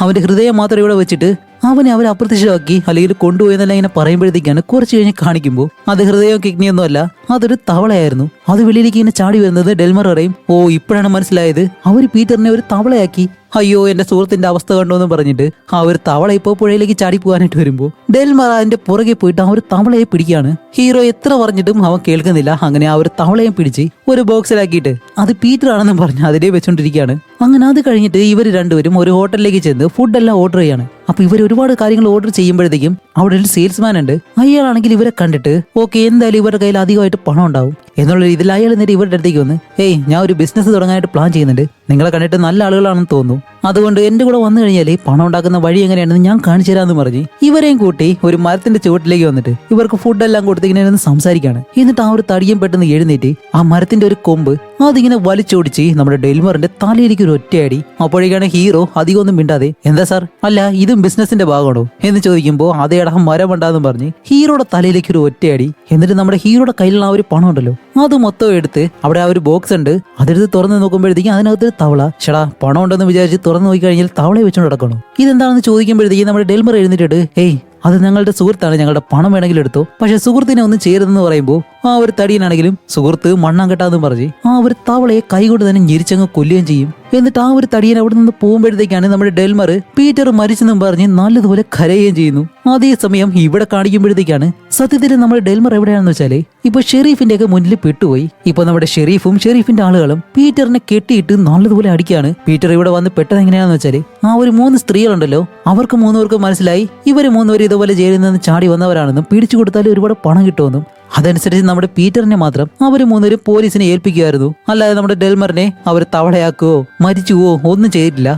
[SPEAKER 1] അവന്റെ ഹൃദയം മാത്രം ഇവിടെ വെച്ചിട്ട് അവനെ അവർ അപ്രത്യക്ഷമാക്കി അല്ലെങ്കിൽ കൊണ്ടുപോയെന്നെല്ലാം ഇങ്ങനെ പറയുമ്പോഴത്തേക്കാണ് കുറച്ച് കഴിഞ്ഞ് കാണിക്കുമ്പോൾ അത് ഹൃദയം കിഡ്നിയൊന്നും അല്ല, അതൊരു തവളയായിരുന്നു. അത് വെളിയിലേക്ക് ഇങ്ങനെ ചാടി വരുന്നത് ഡെൽമർ പറയും, ഓ ഇപ്പോഴാണ് മനസ്സിലായത് അവര് പീറ്ററിനെ ഒരു തവളയാക്കി. അയ്യോ എന്റെ സുഹൃത്തിന്റെ അവസ്ഥ കണ്ടോ എന്ന് പറഞ്ഞിട്ട് ആ ഒരു തവള ഇപ്പോൾ പുഴയിലേക്ക് ചാടി പോകാനായിട്ട് വരുമ്പോൾ ഡെൽമർ അതിന്റെ പുറകെ പോയിട്ട് ആ ഒരു തവളയെ പിടിക്കുകയാണ്. ഹീറോ എത്ര പറഞ്ഞിട്ടും അവൻ കേൾക്കുന്നില്ല. അങ്ങനെ ആ ഒരു തവളയെ പിടിച്ച് ഒരു ബോക്സിലാക്കിയിട്ട് അത് പീറ്റർ ആണെന്ന് പറഞ്ഞ് അതിലേ വെച്ചോണ്ടിരിക്കുകയാണ്. അങ്ങനെ അത് കഴിഞ്ഞിട്ട് ഇവർ 2 പേരും ഒരു ഹോട്ടലിലേക്ക് ചെന്ന് ഫുഡെല്ലാം ഓർഡർ ചെയ്യാണ്. അപ്പൊ ഇവർ ഒരുപാട് കാര്യങ്ങൾ ഓർഡർ ചെയ്യുമ്പോഴത്തേക്കും അവിടെ ഒരു സെയിൽസ്മാൻ ഉണ്ട്. അയാളാണെങ്കിൽ ഇവരെ കണ്ടിട്ട് ഓക്കെ എന്തായാലും ഇവരുടെ കയ്യിൽ അധികമായിട്ട് പണം ഉണ്ടാവും എന്നുള്ള രീതിയിൽ അയാൾ നേരെ ഇവരുടെ അടുത്തേക്ക് വന്ന്, ഏയ് ഞാൻ ഒരു ബിസിനസ് തുടങ്ങാനായിട്ട് പ്ലാൻ ചെയ്യുന്നുണ്ട്, നിങ്ങളെ കണ്ടിട്ട് നല്ല ആളുകളാണെന്ന് തോന്നുന്നു, അതുകൊണ്ട് എന്റെ കൂടെ വന്നു കഴിഞ്ഞാൽ പണം ഉണ്ടാക്കുന്ന വഴി എങ്ങനെയാണെന്ന് ഞാൻ കാണിച്ചു തരാമെന്ന് പറഞ്ഞ് ഇവരെയും കൂട്ടി ഒരു മരത്തിന്റെ ചുവട്ടിലേക്ക് വന്നിട്ട് ഇവർക്ക് ഫുഡെല്ലാം കൊടുത്ത് ഇങ്ങനെ സംസാരിക്കുകയാണ്. എന്നിട്ട് ആ ഒരു തടിയും പെട്ടെന്ന് എഴുന്നേറ്റ് ആ മരത്തിന്റെ ഒരു കൊമ്പ് അതിങ്ങനെ വലിച്ചോടിച്ച് നമ്മുടെ ഡെൽമറിന്റെ തലയിലേക്ക് ഒരു ഒറ്റയടി. അപ്പോഴേക്കാണ് ഹീറോ അധികം ഒന്നും മിണ്ടാതെ, എന്താ സാർ, അല്ല ഇതും ബിസിനസിന്റെ ഭാഗമാണോ എന്ന് ചോദിക്കുമ്പോൾ അതേടാ മരം വേണ്ടാന്ന് പറഞ്ഞ് ഹീറോയുടെ തലയിലേക്ക് ഒരു ഒറ്റയടി. എന്നിട്ട് നമ്മുടെ ഹീറോയുടെ കയ്യിലുള്ള ആ ഒരു പണം ഉണ്ടല്ലോ അത് മൊത്തം എടുത്ത് അവിടെ ആ ഒരു ബോക്സ് ഉണ്ട് അതെടുത്ത് തുറന്ന് നോക്കുമ്പോഴത്തേക്കും അതിനകത്ത് തവള. ചേടാ പണം ഉണ്ടെന്ന് വിചാരിച്ച് തുറന്നു നോക്കി കഴിഞ്ഞാൽ തവളയെ വെച്ചോണ്ട് നടക്കണം. ഇതെന്താണെന്ന് ചോദിക്കുമ്പോഴത്തേക്കും നമ്മുടെ ഡെൽമർ എഴുന്നേറ്റിട്ട്, ഏയ് അത് ഞങ്ങളുടെ സുഹൃത്താണ്, ഞങ്ങളുടെ പണം വേണമെങ്കിലും എടുത്തോ, പക്ഷെ സുഹൃത്തിനെ ഒന്നും ചെയ്യരുതെന്ന് പറയുമ്പോൾ ആ ഒരു തടിയനാണെങ്കിലും സുഹൃത്ത് മണ്ണാങ്കട്ടാന്ന് പറഞ്ഞ് ആ ഒരു തവളയെ കൈകൊണ്ട് തന്നെ ഞെരിച്ചങ്ങ് കൊല്ലുകയും ചെയ്യും. എന്നിട്ട് ആ ഒരു തടിയൻ അവിടെ നിന്ന് പോകുമ്പോഴത്തേക്കാണ് നമ്മുടെ ഡെൽമർ പീറ്റർ മരിച്ചെന്നും പറഞ്ഞ് നല്ലതുപോലെ കരയുകയും ചെയ്യുന്നു. അതേസമയം ഇവിടെ കാണിക്കുമ്പോഴത്തേക്കാണ് സത്യത്തിൽ നമ്മുടെ ഡെൽമർ എവിടെയാണെന്ന് വെച്ചാല് ഇപ്പൊ ഷെരീഫിന്റെ ഒക്കെ മുന്നിൽ പെട്ടുപോയി. ഇപ്പൊ നമ്മുടെ ഷെരീഫും ഷെരീഫിന്റെ ആളുകളും പീറ്ററിനെ കെട്ടിയിട്ട് നല്ലതുപോലെ അടിക്കുകയാണ്. പീറ്റർ ഇവിടെ വന്ന് പെട്ടത് എങ്ങനെയാണെന്ന് വെച്ചാല് ആ ഒരു 3 സ്ത്രീകളുണ്ടല്ലോ അവർക്ക് 3 പേർക്ക് മനസ്സിലായി ഇവര് 3 പേര് ഇതുപോലെ ജയിലിൽ നിന്ന് ചാടി വന്നവരാണെന്നും പിടിച്ചു കൊടുത്താൽ ഒരുപാട് പണം കിട്ടുമെന്നും. അതനുസരിച്ച് നമ്മുടെ പീറ്ററിനെ മാത്രം അവര് 3 പേരും പോലീസിനെ ഏൽപ്പിക്കുമായിരുന്നു. അല്ലാതെ നമ്മുടെ ഡെൽമറിനെ അവർ തവളയാക്കുകയോ മരിച്ചുവോ ഒന്നും ചെയ്തിട്ടില്ല.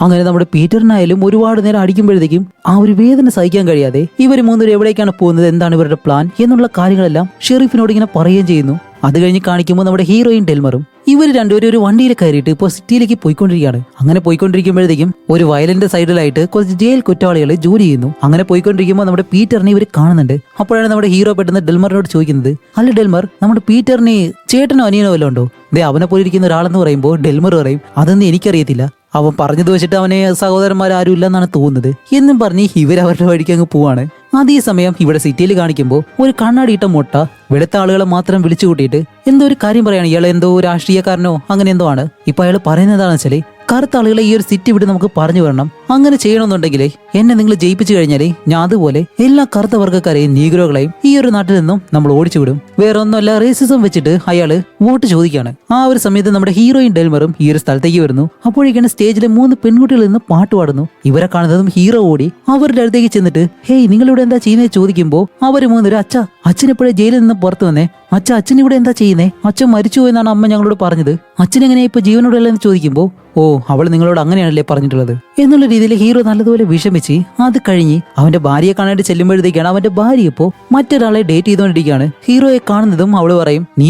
[SPEAKER 1] അങ്ങനെ നമ്മുടെ പീറ്ററിനായാലും ഒരുപാട് നേരം അടിക്കുമ്പോഴത്തേക്കും ആ ഒരു വേദന സഹിക്കാൻ കഴിയാതെ ഇവർ 3 പേരും എവിടേക്കാണ് പോകുന്നത്, എന്താണ് ഇവരുടെ പ്ലാൻ എന്നുള്ള കാര്യങ്ങളെല്ലാം ഷെരീഫിനോട് ഇങ്ങനെ പറയുകയും ചെയ്യുന്നു. അത് കഴിഞ്ഞ് കാണിക്കുമ്പോൾ നമ്മുടെ ഹീറോയും ഡെൽമറും ഇവർ 2 പേരും ഒരു വണ്ടിയിൽ കയറിയിട്ട് ഇപ്പോൾ സിറ്റിയിലേക്ക് പോയിക്കൊണ്ടിരിക്കുകയാണ്. അങ്ങനെ പോയിക്കൊണ്ടിരിക്കുമ്പോഴത്തേക്കും ഒരു വയലിന്റെ സൈഡിലായിട്ട് കുറച്ച് ജയിൽ കുറ്റവാളികൾ ജോലി ചെയ്യുന്നു. അങ്ങനെ പോയിക്കൊണ്ടിരിക്കുമ്പോൾ നമ്മുടെ പീറ്ററിനെ ഇവർ കാണുന്നുണ്ട്. അപ്പോഴാണ് നമ്മുടെ ഹീറോ പെട്ടെന്ന് ഡെൽമറിനോട് ചോദിക്കുന്നത്, അല്ല ഡെൽമർ, നമ്മുടെ പീറ്ററിന് ചേട്ടനോ അനിയനോ വല്ലതും ഉണ്ടോ? ദേ അവനെ പോലെ ഇരിക്കുന്ന ഒരാളെന്ന് പറയുമ്പോൾ ഡെൽമർ പറയും, അതൊന്നും എനിക്കറിയത്തില്ല, അവൻ പറഞ്ഞത് വെച്ചിട്ട് അവനെ സഹോദരന്മാരും ഇല്ലെന്നാണ് തോന്നുന്നത് എന്നും പറഞ്ഞ് ഇവരവരുടെ വഴിക്ക് അങ്ങ് പോവാണ്. അതേസമയം ഇവിടെ സിറ്റിയിൽ കാണിക്കുമ്പോൾ ഒരു കണ്ണാടിയിട്ട മുട്ട വെളുത്ത ആളുകളെ മാത്രം വിളിച്ചു കൂട്ടിയിട്ട് എന്തോ ഒരു കാര്യം പറയാണ്. ഇയാൾ എന്തോ രാഷ്ട്രീയക്കാരനോ അങ്ങനെ എന്തോ ആണ്. ഇപ്പൊ അയാൾ പറയുന്നത് എന്താണെന്ന് വെച്ചാല് കറുത്ത ആളുകളെ ഈ ഒരു സിറ്റി വിട്ട് നമുക്ക് പറഞ്ഞു വരണം. അങ്ങനെ ചെയ്യണമെന്നുണ്ടെങ്കിലേ എന്നെ നിങ്ങൾ ജയിപ്പിച്ചു കഴിഞ്ഞാലേ ഞാൻ അതുപോലെ എല്ലാ കറുത്ത വർഗ്ഗക്കാരെയും നീഗ്രോകളെയും ഈ ഒരു നാട്ടിൽ നിന്നും നമ്മൾ ഓടിച്ചുവിടും. വേറെ ഒന്നുമല്ല, റേസിസം വെച്ചിട്ട് അയാള് വോട്ട് ചോദിക്കുകയാണ്. ആ ഒരു സമയത്ത് നമ്മുടെ ഹീറോയിൻ ഡെൽമറും ഈ ഒരു സ്ഥലത്തേക്ക് വരുന്നു. അപ്പോഴേക്കാണ് സ്റ്റേജിലെ 3 പെൺകുട്ടികൾ നിന്ന് പാട്ട് പാടുന്നു. ഇവരെ കാണുന്നതും ഹീറോ ഓടി അവരുടെ അടുത്തേക്ക് ചെന്നിട്ട് ഹേയ് നിങ്ങളിവിടെ എന്താ ചെയ്യുന്നത് ചോദിക്കുമ്പോ അവര് 3 അച്ഛനെപ്പോഴേ ജയിലിൽ നിന്ന് പുറത്തു വന്നേ, അച്ഛൻ ഇവിടെ എന്താ ചെയ്യുന്നേ, അച്ഛൻ മരിച്ചു എന്നാണ് അമ്മ ഞങ്ങളോട് പറഞ്ഞത്, അച്ഛൻ എങ്ങനെയാ ഇപ്പൊ ജീവനോടെന്ന് ചോദിക്കുമ്പോ ഓ അവൾ നിങ്ങളോട് അങ്ങനെയാണല്ലേ പറഞ്ഞിട്ടുള്ളത് എന്നുള്ള രീതിയിൽ ഹീറോ നല്ലതുപോലെ വിഷമിച്ച് അത് കഴിഞ്ഞ് അവന്റെ ഭാര്യയെ കാണാനായിട്ട് ചെല്ലുമ്പോഴത്തേക്കാണ് അവന്റെ ഭാര്യ ഇപ്പോ മറ്റൊരാളെ ഡേറ്റ് ചെയ്തുകൊണ്ടിരിക്കുകയാണ്. ഹീറോയെ കാണുന്നതും അവള് പറയും നീ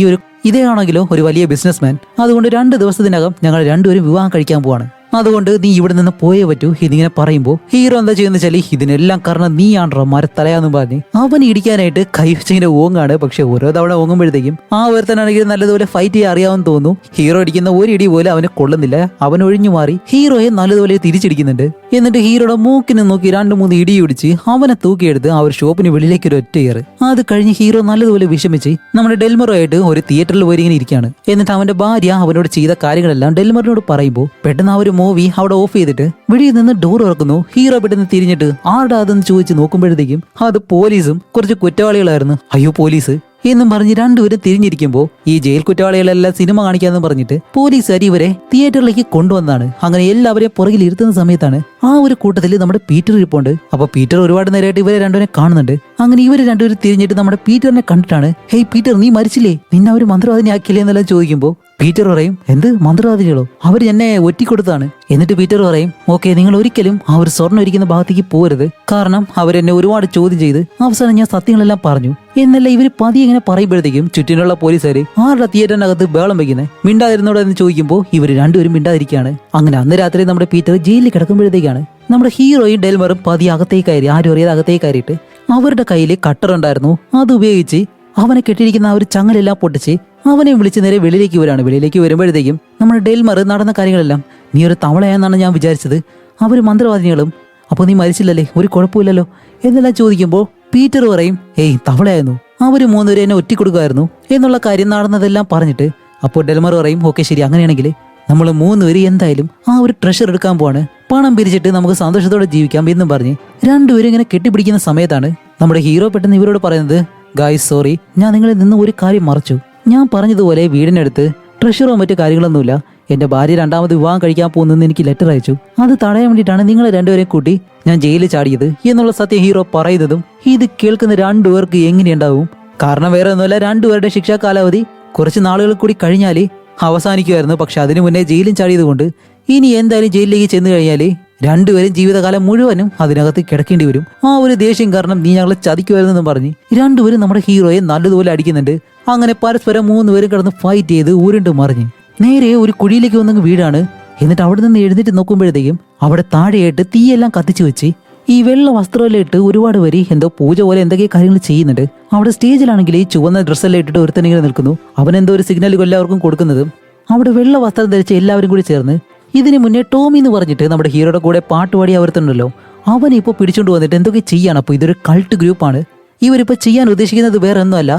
[SPEAKER 1] ഇതേയാണെങ്കിലോ ഒരു വലിയ ബിസിനസ്മാൻ, അതുകൊണ്ട് 2 ദിവസത്തിനകം ഞങ്ങൾ രണ്ടുപേരും വിവാഹം കഴിക്കാൻ പോവാണ്, അതുകൊണ്ട് നീ ഇവിടെ നിന്ന് പോയേ പറ്റൂ ഇതിങ്ങനെ പറയുമ്പോ ഹീറോ എന്താ ചെയ്യുന്ന വെച്ചാൽ ഇതിനെല്ലാം കാരണം നീയാണോ മരത്തലയാന്ന് പറഞ്ഞ് അവൻ ഇടിക്കാനായിട്ട് കൈവച്ചിങ്ങനെ ഓങ്ങാണ്. പക്ഷെ ഓരോ തവണ ഓങ്ങുമ്പോഴത്തേക്കും ആ ഒരുത്തനാണെങ്കിൽ നല്ലതുപോലെ ഫൈറ്റ് ചെയ്യാൻ അറിയാമെന്ന് തോന്നുന്നു. ഹീറോ അടിക്കുന്ന ഒരു ഇടി പോലെ അവന് കൊള്ളുന്നില്ല. അവൻ ഒഴിഞ്ഞു മാറി ഹീറോയെ നല്ലതുപോലെ തിരിച്ചടിക്കുന്നുണ്ട്. എന്നിട്ട് ഹീറോയുടെ മൂക്കിന് നോക്കി 2-3 ഇടി പിടിച്ച് അവനെ തൂക്കിയെടുത്ത് ആ ഒരു ഷോപ്പിന് വെളിയിലേക്ക് ഒരു ഒറ്റ ഏറ്. അത് കഴിഞ്ഞ് ഹീറോ നല്ലതുപോലെ വിഷമിച്ച് നമ്മുടെ ഡെൽമറുമായിട്ട് ഒരു തിയേറ്ററിൽ പോയി ഇങ്ങനെ ഇരിക്കുകയാണ്. എന്നിട്ട് അവന്റെ ഭാര്യ അവനോട് ചെയ്ത കാര്യങ്ങളെല്ലാം ഡെൽമറിനോട് പറയുമ്പോൾ പെട്ടെന്ന് ആ ഒരു മൂവി അവിടെ ഓഫ് ചെയ്തിട്ട് വെളിയിൽ നിന്ന് ഡോർ തുറക്കുന്നു. ഹീറോ പെട്ടെന്ന് തിരിഞ്ഞിട്ട് ആരുടെ അതെന്ന് ചോദിച്ച് നോക്കുമ്പോഴത്തേക്കും അത് പോലീസും കുറച്ച് കുറ്റവാളികളായിരുന്നു. അയ്യോ പോലീസ് എന്നും പറഞ്ഞ് രണ്ടുപേരും തിരിഞ്ഞിരിക്കുമ്പോൾ ഈ ജയിൽ കുറ്റവാളികളെല്ലാം സിനിമ കാണിക്കാന്ന് പറഞ്ഞിട്ട് പോലീസുകാർ ഇവരെ തിയേറ്ററിലേക്ക് കൊണ്ടുവന്നതാണ്. അങ്ങനെ എല്ലാവരെയും പുറകിൽ ഇരുത്തുന്ന സമയത്താണ് ആ ഒരു കൂട്ടത്തിൽ നമ്മുടെ പീറ്റർ ഇരിപ്പുണ്ട്. അപ്പൊ പീറ്റർ ഒരുപാട് നേരമായിട്ട് ഇവരെ രണ്ടുപേരെ കാണുന്നുണ്ട്. അങ്ങനെ ഇവര് രണ്ടുപേരും തിരിഞ്ഞിട്ട് നമ്മുടെ പീറ്ററിനെ കണ്ടിട്ടാണ് ഹേയ് പീറ്റർ നീ മരിച്ചില്ലേ, നിന്നെ അവര് മന്ത്രവാദിനിയാക്കില്ലേ എന്നെല്ലാം ചോദിക്കുമ്പോൾ പീറ്റർ പറയും എന്ത് മന്ത്രവാദികളോ, അവർ എന്നെ ഒറ്റിക്കൊടുത്താണ്. എന്നിട്ട് പീറ്റർ പറയും ഓക്കെ നിങ്ങൾ ഒരിക്കലും ആ ഒരു സ്വർണ്ണം ഇരിക്കുന്ന ഭാഗത്തേക്ക് പോരുത്, കാരണം അവരെന്നെ ഒരുപാട് ചോദ്യം ചെയ്ത് അവസാനം ഞാൻ സത്യങ്ങളെല്ലാം പറഞ്ഞു എന്നല്ല ഇവര് പതിയെ ഇങ്ങനെ പറയുമ്പോഴത്തേക്കും ചുറ്റിനുള്ള പോലീസുകാര് ആരുടെ തിയേറ്ററിനകത്ത് ബേളം വയ്ക്കുന്നത് മിണ്ടാതിരുന്നോടെ എന്ന് ചോദിക്കുമ്പോൾ ഇവര് രണ്ടുപേരും മിണ്ടാതിരിക്കുകയാണ്. അങ്ങനെ അന്ന് രാത്രി നമ്മുടെ പീറ്റർ ജയിലിൽ കിടക്കുമ്പോഴത്തേക്കാണ് നമ്മുടെ ഹീറോയും ഡെൽമറും പതിയെ അകത്തേക്ക് കയറി, ആരും അറിയാതെ അകത്തേക്ക് കയറിയിട്ട് അവരുടെ കയ്യിൽ കട്ടർ ഉണ്ടായിരുന്നു. അത് ഉപയോഗിച്ച് അവനെ കെട്ടിയിരിക്കുന്ന ആ ഒരു ചങ്ങലെല്ലാം പൊട്ടിച്ച് അവനെ വിളിച്ച് നേരെ വെളിയിലേക്ക് വരാണ്. വെളിയിലേക്ക് വരുമ്പോഴത്തേക്കും നമ്മുടെ ഡെൽമർ നടന്ന കാര്യങ്ങളെല്ലാം നീ ഒരു തവളയാണെന്നാണ് ഞാൻ വിചാരിച്ചത്, അവര് മന്ത്രവാദിനികളും, അപ്പോൾ നീ മരിച്ചില്ലല്ലേ, ഒരു കുഴപ്പമില്ലല്ലോ എന്നെല്ലാം ചോദിക്കുമ്പോൾ പീറ്റർ പറയും ഏയ് തവളയായിരുന്നു, അവര് 3 പേരും എന്നെ ഒറ്റിക്കൊടുക്കുമായിരുന്നു എന്നുള്ള കാര്യം നടന്നതെല്ലാം പറഞ്ഞിട്ട് അപ്പോൾ ഡെൽമർ പറയും ഓക്കെ ശരി അങ്ങനെയാണെങ്കിൽ നമ്മൾ 3 പേര് എന്തായാലും ആ ഒരു ട്രഷർ എടുക്കാൻ പോവാണ്, പണം പിരിച്ചിട്ട് നമുക്ക് സന്തോഷത്തോടെ ജീവിക്കാം എന്നും പറഞ്ഞ് രണ്ടുപേരും ഇങ്ങനെ കെട്ടിപ്പിടിക്കുന്ന സമയത്താണ് നമ്മുടെ ഹീറോ പെട്ടെന്ന് ഇവരോട് പറയുന്നത് ഗായ്സ് സോറി, ഞാൻ നിങ്ങളിൽ നിന്ന് ഒരു കാര്യം മറച്ചു. ഞാൻ പറഞ്ഞതുപോലെ വീടിനടുത്ത് ട്രഷറോ മറ്റു കാര്യങ്ങളൊന്നുമില്ല, എന്റെ ഭാര്യ 2ാമത് വിവാഹം കഴിക്കാൻ പോകുന്നെന്ന് എനിക്ക് ലെറ്റർ അയച്ചു, അത് തടയാൻ വേണ്ടിയിട്ടാണ് നിങ്ങളെ രണ്ടുപേരെയും കൂട്ടി ഞാൻ ജയിലിൽ ചാടിയത് എന്നുള്ള സത്യം ഹീറോ പറയുന്നതും ഇത് കേൾക്കുന്ന 2 പേർക്ക് എങ്ങനെയുണ്ടാവും? കാരണം വേറെ ഒന്നുമല്ല, 2 പേരുടെ ശിക്ഷാ കാലാവധി കുറച്ച് നാളുകൾ കൂടി കഴിഞ്ഞാല് അവസാനിക്കുമായിരുന്നു. പക്ഷെ അതിനു മുന്നേ ജയിലും ചാടിയത് കൊണ്ട് ഇനി എന്തായാലും ജയിലിലേക്ക് ചെന്ന് കഴിഞ്ഞാല് 2 പേരും ജീവിതകാലം മുഴുവനും അതിനകത്ത് കിടക്കേണ്ടി വരും. ആ ഒരു ദേഷ്യം കാരണം നീ ഞങ്ങളെ ചതിക്കുമായിരുന്നെന്നും പറഞ്ഞ് 2 പേരും നമ്മുടെ ഹീറോയെ നല്ലതുപോലെ അടിക്കുന്നുണ്ട്. അങ്ങനെ പരസ്പരം 3 പേരും കിടന്ന് ഫൈറ്റ് ചെയ്ത് ഉരുണ്ട് മറിഞ്ഞ് നേരെ ഒരു കുഴിയിലേക്ക് വന്നങ്ങ് വീടാണ്. എന്നിട്ട് അവിടെ നിന്ന് എഴുന്നേറ്റ് നോക്കുമ്പോഴത്തേക്കും അവിടെ താഴെയായിട്ട് തീയെല്ലാം കത്തിച്ചു വെച്ച് ഈ വെള്ള വസ്ത്രമെല്ലാം ഇട്ട് ഒരുപാട് പേര് എന്തോ പൂജ പോലെ എന്തൊക്കെ കാര്യങ്ങൾ ചെയ്യുന്നുണ്ട്. അവിടെ സ്റ്റേജിലാണെങ്കിൽ ഈ ചുവന്ന ഡ്രസ്സെല്ലാം ഇട്ടിട്ട് ഒരുത്തനിങ്ങനെ നിൽക്കുന്നു. അവനെന്തോ ഒരു സിഗ്നൽ എല്ലാവർക്കും കൊടുക്കുന്നതും അവിടെ വെള്ള വസ്ത്രം ധരിച്ച് എല്ലാവരും കൂടി ചേർന്ന് ഇതിന് മുന്നേ ടോമി എന്ന് പറഞ്ഞിട്ട് നമ്മുടെ ഹീറോയുടെ കൂടെ പാട്ടുപാടി അവർത്തുണ്ടല്ലോ, അവനെ ഇപ്പോൾ പിടിച്ചോണ്ട് വന്നിട്ട് എന്തൊക്കെ ചെയ്യാണ്. അപ്പോൾ ഇതൊരു കൾട്ട് ഗ്രൂപ്പാണ്. ഇവരിപ്പോൾ ചെയ്യാൻ ഉദ്ദേശിക്കുന്നത് വേറെ ഒന്നുമല്ല,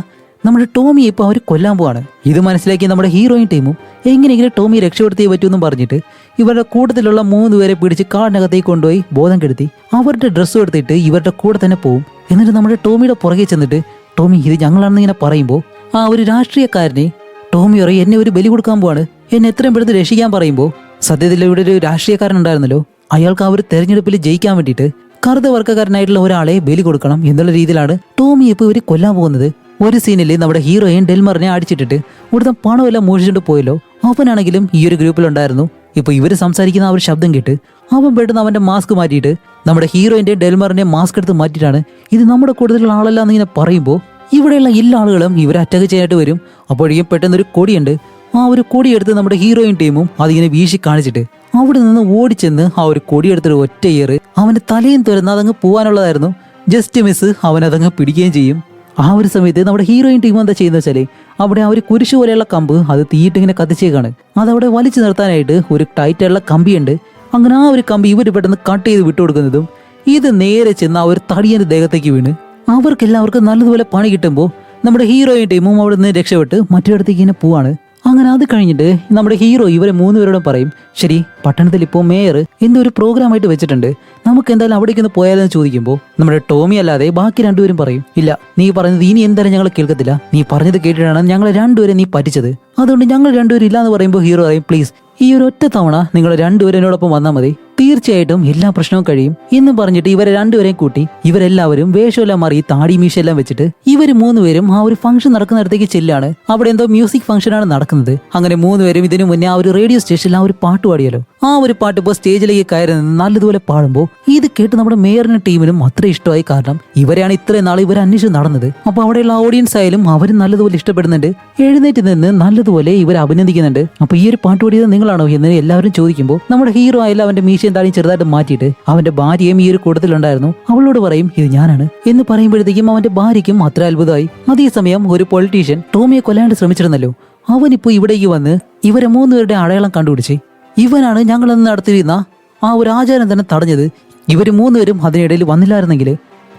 [SPEAKER 1] നമ്മുടെ ടോമിയെ ഇപ്പോൾ അവർ കൊല്ലാൻ പോവാണ്. ഇത് മനസ്സിലാക്കി നമ്മുടെ ഹീറോയിൻ ടീമും എങ്ങനെയെങ്കിലും ടോമിയെ രക്ഷപ്പെടുത്തിയേ പറ്റൂന്നും പറഞ്ഞിട്ട് ഇവരുടെ കൂട്ടത്തിലുള്ള 3 പേരെ പിടിച്ച് കാടിനകത്തേക്ക് കൊണ്ടുപോയി ബോധം കെടുത്തി അവരുടെ ഡ്രസ്സ് എടുത്തിട്ട് ഇവരുടെ കൂടെ തന്നെ പോവും. എന്നിട്ട് നമ്മുടെ ടോമിയുടെ പുറകെ ചെന്നിട്ട് ടോമി ഇത് ഞങ്ങളാണെന്ന് ഇങ്ങനെ പറയുമ്പോൾ ആ ഒരു രാഷ്ട്രീയക്കാരനെ ടോമി പറയും എന്നെ ഒരു ബലി കൊടുക്കാൻ പോവാണ്, എന്നെ എത്രയും പെടുത്ത് രക്ഷിക്കാൻ പറയുമ്പോൾ സത്യത്തിൽ ഇവിടെ ഒരു രാഷ്ട്രീയക്കാരൻ ഉണ്ടായിരുന്നല്ലോ, അയാൾക്ക് ആ ഒരു തെരഞ്ഞെടുപ്പിൽ ജയിക്കാൻ വേണ്ടിയിട്ട് കറുത്ത വർഗ്ഗക്കാരനായിട്ടുള്ള ഒരാളെ ബലി കൊടുക്കണം എന്നുള്ള രീതിയിലാണ് ടോമി ഇപ്പോൾ ഇവർ കൊല്ലാൻ പോകുന്നത്. ഒരു സീനിൽ നമ്മുടെ ഹീറോയിൻ ഡെൽമറിനെ അടിച്ചിട്ടിട്ട് ഇവിടുത്തെ പണമെല്ലാം മോഷിച്ചിട്ട് പോയല്ലോ. അവനാണെങ്കിലും ഈ ഒരു ഗ്രൂപ്പിലുണ്ടായിരുന്നു. ഇപ്പൊ ഇവര് സംസാരിക്കുന്ന ആ ഒരു ശബ്ദം കേട്ട് അവൻ പെട്ടെന്ന് അവന്റെ മാസ്ക് മാറ്റിയിട്ട് നമ്മുടെ ഹീറോയിന്റെ ഡെൽമറിന്റെ മാസ്ക് എടുത്ത് മാറ്റിയിട്ടാണ് ഇത് നമ്മുടെ കൂടുതലുള്ള ആളല്ല എന്നിങ്ങനെ പറയുമ്പോൾ ഇവിടെയുള്ള എല്ലാ ആളുകളും ഇവരെ അറ്റാക്ക് ചെയ്യാനായിട്ട് വരും. അപ്പോഴേക്കും പെട്ടെന്നൊരു കൊടിയുണ്ട്. ആ ഒരു കൊടിയെടുത്ത് നമ്മുടെ ഹീറോയിൻ ടീമും അതിങ്ങനെ വീശി കാണിച്ചിട്ട് അവിടെ നിന്ന് ഓടിച്ചെന്ന് ആ ഒരു കൊടിയെടുത്തൊരു ഒറ്റയേറ് അവന്റെ തലയും തുറന്ന് അതങ്ങ് പോകാനുള്ളതായിരുന്നു. ജസ്റ്റ് മിസ് അവനതങ്ങ് പിടിക്കുകയും ചെയ്യും. ആ ഒരു സമയത്ത് നമ്മുടെ ഹീറോയിൻ ടീം എന്താ ചെയ്യുന്ന വെച്ചാല് അവിടെ ആ ഒരു കുരിശു പോലെയുള്ള കമ്പ് അത് തീയിട്ട് ഇങ്ങനെ കത്തിച്ചേക്കാണ്. അതവിടെ വലിച്ചു നിർത്താനായിട്ട് ഒരു ടൈറ്റായിട്ടുള്ള കമ്പിയുണ്ട്. അങ്ങനെ ആ ഒരു കമ്പി ഇവർ പെട്ടെന്ന് കട്ട് ചെയ്ത് വിട്ടുകൊടുക്കുന്നതും ഇത് നേരെ ചെന്ന് ആ ഒരു തടിയന്റെ ദേഹത്തേക്ക് വീണ് അവർക്കെല്ലാവർക്കും നല്ലതുപോലെ പണി കിട്ടുമ്പോൾ നമ്മുടെ ഹീറോയും ടീമും അവിടെ നിന്ന് രക്ഷപ്പെട്ട് മറ്റൊരിടത്തേക്ക് ഇങ്ങനെ പോവാണ്. അങ്ങനെ അത് കഴിഞ്ഞിട്ട് നമ്മുടെ ഹീറോ ഇവരെ മൂന്നുപേരോടും പറയും, ശരി പട്ടണത്തിൽ ഇപ്പോൾ മേയർ എന്തൊരു പ്രോഗ്രാമായിട്ട് വെച്ചിട്ടുണ്ട്, നമുക്ക് എന്തായാലും അവിടേക്ക് ഒന്ന് പോയാലെന്ന് ചോദിക്കുമ്പോൾ നമ്മുടെ ടോമി അല്ലാതെ ബാക്കി രണ്ടുപേരും പറയും, ഇല്ല നീ പറഞ്ഞത് ഇനി എന്തായാലും ഞങ്ങൾ കേൾക്കത്തില്ല, നീ പറഞ്ഞത് കേട്ടിട്ടാണ് ഞങ്ങൾ രണ്ടുപേരെ നീ പറ്റിച്ചത്, അതുകൊണ്ട് ഞങ്ങൾ രണ്ടുപേരും ഇല്ലാന്ന് പറയുമ്പോൾ ഹീറോ പറയും, പ്ലീസ് ഈ ഒരു ഒറ്റ തവണ നിങ്ങൾ രണ്ടുപേരും എന്നോടൊപ്പം വന്നാൽ മതി, തീർച്ചയായിട്ടും എല്ലാ പ്രശ്നവും കഴിയും എന്ന് പറഞ്ഞിട്ട് ഇവരെ രണ്ടുപേരെയും കൂട്ടി ഇവരെല്ലാവരും വേഷമെല്ലാം മാറി താടി മീശയെല്ലാം വെച്ചിട്ട് ഇവര് മൂന്നുപേരും ആ ഒരു ഫംഗ്ഷൻ നടക്കുന്നിടത്തേക്ക് ചെല്ലാണ്. അവിടെ എന്തോ മ്യൂസിക് ഫംഗ്ഷനാണ് നടക്കുന്നത്. അങ്ങനെ മൂന്നുപേരും ഇതിനു മുന്നേ ആ ഒരു റേഡിയോ സ്റ്റേഷനിൽ ആ ഒരു പാട്ട് പാടിയല്ലോ, ആ ഒരു പാട്ട് ഇപ്പോൾ സ്റ്റേജിലേക്ക് കയറി നിന്ന് നല്ലതുപോലെ പാടുമ്പോൾ ഇത് കേട്ട് നമ്മുടെ മേയറിന്റെ ടീമിനും അത്ര ഇഷ്ടമായി. കാരണം ഇവരെയാണ് ഇത്രയും നാൾ ഇവരെ അന്വേഷിച്ച് നടന്നത്. അപ്പൊ അവിടെയുള്ള ഓഡിയൻസ് ആയാലും അവരും നല്ലതുപോലെ ഇഷ്ടപ്പെടുന്നുണ്ട്. എഴുന്നേറ്റ് നിന്ന് നല്ലതുപോലെ ഇവരെ അഭിനന്ദിക്കുന്നുണ്ട്. അപ്പൊ ഈ ഒരു പാട്ട് പാടിയത് നിങ്ങളാണോ എന്ന് എല്ലാവരും ചോദിക്കുമ്പോൾ നമ്മുടെ ഹീറോ ആയാലും അവന്റെ മീശയും താടിയും ചെറുതായിട്ട് മാറ്റിയിട്ട് അവന്റെ ഭാര്യയും ഈ ഒരു കൂട്ടത്തിലുണ്ടായിരുന്നു, അവളോട് പറയും ഇത് ഞാനാണ് എന്ന് പറയുമ്പോഴത്തേക്കും അവന്റെ ഭാര്യയ്ക്കും അത്ര അത്ഭുതമായി. അതേസമയം ഒരു പൊളിറ്റീഷ്യൻ ടോമിയെ കൊല്ലാണ്ട് ശ്രമിച്ചിരുന്നല്ലോ, അവനിപ്പോ ഇവിടേക്ക് വന്ന് ഇവരെ മൂന്നുപേരുടെ അടയാളം കണ്ടുപിടിച്ച് ഇവനാണ് ഞങ്ങളെന്ന് നടത്തിയിരുന്ന ആ ഒരു ആചാരം തന്നെ തടഞ്ഞത്. ഇവര് മൂന്നുപേരും അതിനിടയിൽ വന്നില്ലായിരുന്നെങ്കിൽ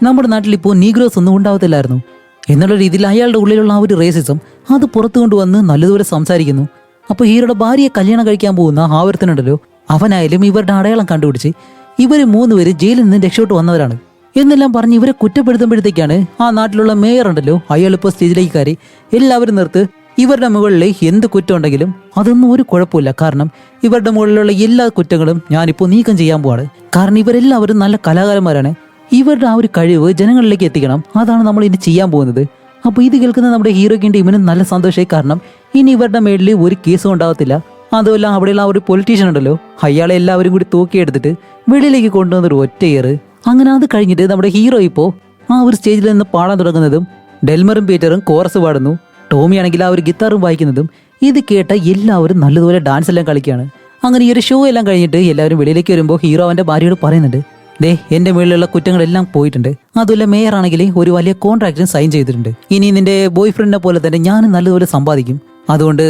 [SPEAKER 1] നമ്മുടെ നാട്ടിൽ ഇപ്പോൾ നീഗ്രോസ് ഒന്നും ഉണ്ടാവത്തില്ലായിരുന്നു എന്നുള്ള രീതിയിൽ അയാളുടെ ഉള്ളിലുള്ള ആ ഒരു റേസിസം അത് പുറത്തു കൊണ്ടുവന്ന് നല്ലതുപോലെ സംസാരിക്കുന്നു. അപ്പൊ ഹീറോയുടെ ഭാര്യയെ കല്യാണം കഴിക്കാൻ പോകുന്ന ആവർത്തനുണ്ടല്ലോ, അവനായാലും ഇവരുടെ അടയാളം കണ്ടുപിടിച്ച് ഇവര് മൂന്നുപേര് ജയിലിൽ നിന്ന് രക്ഷപ്പെട്ടു വന്നവരാണ് എന്നെല്ലാം പറഞ്ഞ് ഇവരെ കുറ്റപ്പെടുത്തുമ്പോഴത്തേക്കാണ് ആ നാട്ടിലുള്ള മേയർ ഉണ്ടല്ലോ, അയാൾ ഇപ്പോൾ സ്റ്റേജിലേക്ക് കയറി എല്ലാവരും നിർത്ത്, ഇവരുടെ മുകളിൽ എന്ത് കുറ്റം ഉണ്ടെങ്കിലും അതൊന്നും ഒരു കുഴപ്പമില്ല, കാരണം ഇവരുടെ മുകളിലുള്ള എല്ലാ കുറ്റങ്ങളും ഞാനിപ്പോൾ നീക്കം ചെയ്യാൻ പോവാണ്. കാരണം ഇവരെല്ലാവരും നല്ല കലാകാരന്മാരാണ്, ഇവരുടെ ആ ഒരു കഴിവ് ജനങ്ങളിലേക്ക് എത്തിക്കണം, അതാണ് നമ്മൾ ഇനി ചെയ്യാൻ പോകുന്നത്. അപ്പൊ ഇത് കേൾക്കുന്ന നമ്മുടെ ഹീറോയ്ക്കും ടീമിനും നല്ല സന്തോഷമായി. കാരണം ഇനി ഇവരുടെ മേളിൽ ഒരു കേസും ഉണ്ടാവത്തില്ല. അതുമല്ല അവിടെയുള്ള ആ ഒരു പൊളിറ്റീഷ്യൻ ഉണ്ടല്ലോ, അയാളെ എല്ലാവരും കൂടി തൂക്കിയെടുത്തിട്ട് വെളിയിലേക്ക് കൊണ്ടുവന്നൊരു ഒറ്റയേറ്. അങ്ങനെ അത് കഴിഞ്ഞിട്ട് നമ്മുടെ ഹീറോ ഇപ്പോൾ ആ ഒരു സ്റ്റേജിൽ നിന്ന് പാടാൻ തുടങ്ങുന്നതും ഡെൽമറും പീറ്ററും കോറസ് പാടുന്നു, ടോമി ആണെങ്കിൽ ആ ഒരു ഗിത്താറും വായിക്കുന്നതും ഇത് കേട്ട എല്ലാവരും നല്ലതുപോലെ ഡാൻസ് എല്ലാം കളിക്കുകയാണ്. അങ്ങനെ ഈ ഒരു ഷോ എല്ലാം കഴിഞ്ഞിട്ട് എല്ലാവരും വെളിയിലേക്ക് വരുമ്പോൾ ഹീറോ അവന്റെ ഭാര്യയോട് പറയുന്നുണ്ട്, ദേ എന്റെ മുകളിലുള്ള കുറ്റങ്ങളെല്ലാം പോയിട്ടുണ്ട്, അതുമല്ല മേയർ ആണെങ്കിൽ ഒരു വലിയ കോൺട്രാക്റ്റിന് സൈൻ ചെയ്തിട്ടുണ്ട്, ഇനി നിന്റെ ബോയ് ഫ്രണ്ടിനെ പോലെ തന്നെ ഞാൻ നല്ലതുപോലെ സമ്പാദിക്കും, അതുകൊണ്ട്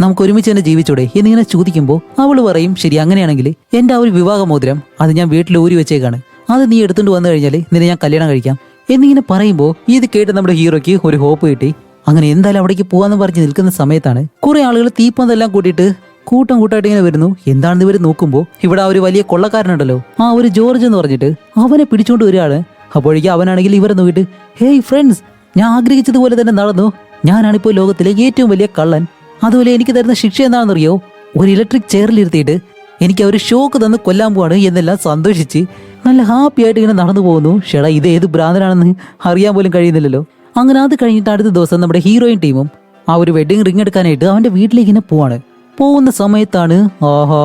[SPEAKER 1] നമുക്ക് ഒരുമിച്ച് തന്നെ ജീവിച്ചൂടെ എന്നിങ്ങനെ ചോദിക്കുമ്പോൾ അവള് പറയും, ശരി അങ്ങനെയാണെങ്കിൽ എന്റെ ആ ഒരു വിവാഹ മോതിരം അത് ഞാൻ വീട്ടിൽ ഊരി വെച്ചേക്കാണ്, അത് നീ എടുത്തുകൊണ്ട് വന്നു കഴിഞ്ഞാൽ നിന്നെ ഞാൻ കല്യാണം കഴിക്കാം എന്നിങ്ങനെ പറയുമ്പോൾ ഇത് കേട്ട് നമ്മുടെ ഹീറോയ്ക്ക് ഒരു ഹോപ്പ് കിട്ടി. അങ്ങനെ എന്തായാലും അവിടേക്ക് പോകാന്ന് പറഞ്ഞ് നിൽക്കുന്ന സമയത്താണ് കുറെ ആളുകൾ തീപ്പന്തെല്ലാം കൂട്ടിയിട്ട് കൂട്ടം കൂട്ടായിട്ട് ഇങ്ങനെ വരുന്നു. എന്താണെന്ന് ഇവർ നോക്കുമ്പോൾ ഇവിടെ ആ ഒരു വലിയ കൊള്ളക്കാരനുണ്ടല്ലോ, ആ ഒരു ജോർജ് എന്ന് പറഞ്ഞിട്ട് അവനെ പിടിച്ചോണ്ട് വരികയാണ്. അപ്പോഴേക്കും അവനാണെങ്കിൽ ഇവരെ നോക്കിയിട്ട്, ഹേയ് ഫ്രണ്ട്സ്, ഞാൻ ആഗ്രഹിച്ചതുപോലെ തന്നെ നടന്നു, ഞാനാണിപ്പോൾ ലോകത്തിലെ ഏറ്റവും വലിയ കള്ളൻ, അതുപോലെ എനിക്ക് തരുന്ന ശിക്ഷ എന്താണെന്നറിയോ, ഒരു ഇലക്ട്രിക് ചെയറിലിരുത്തിയിട്ട് എനിക്ക് ഒരു ഷോക്ക് തന്ന് കൊല്ലാൻ പോവാണ് എന്നെല്ലാം സന്തോഷിച്ച് നല്ല ഹാപ്പി ആയിട്ട് ഇങ്ങനെ നടന്നു പോകുന്നു. ഷെടാ ഇത് ഏത് ഭ്രാന്തനാണെന്ന് അറിയാൻ പോലും കഴിയുന്നില്ലല്ലോ. അങ്ങനെ അത് കഴിഞ്ഞിട്ട് അടുത്ത ദിവസം നമ്മുടെ ഹീറോയിൻ ടീമും ആ ഒരു വെഡിങ് റിംഗ് എടുക്കാനായിട്ട് അവന്റെ വീട്ടിലേക്ക് ഇങ്ങനെ പോവാണ്. പോകുന്ന സമയത്താണ് ആഹാ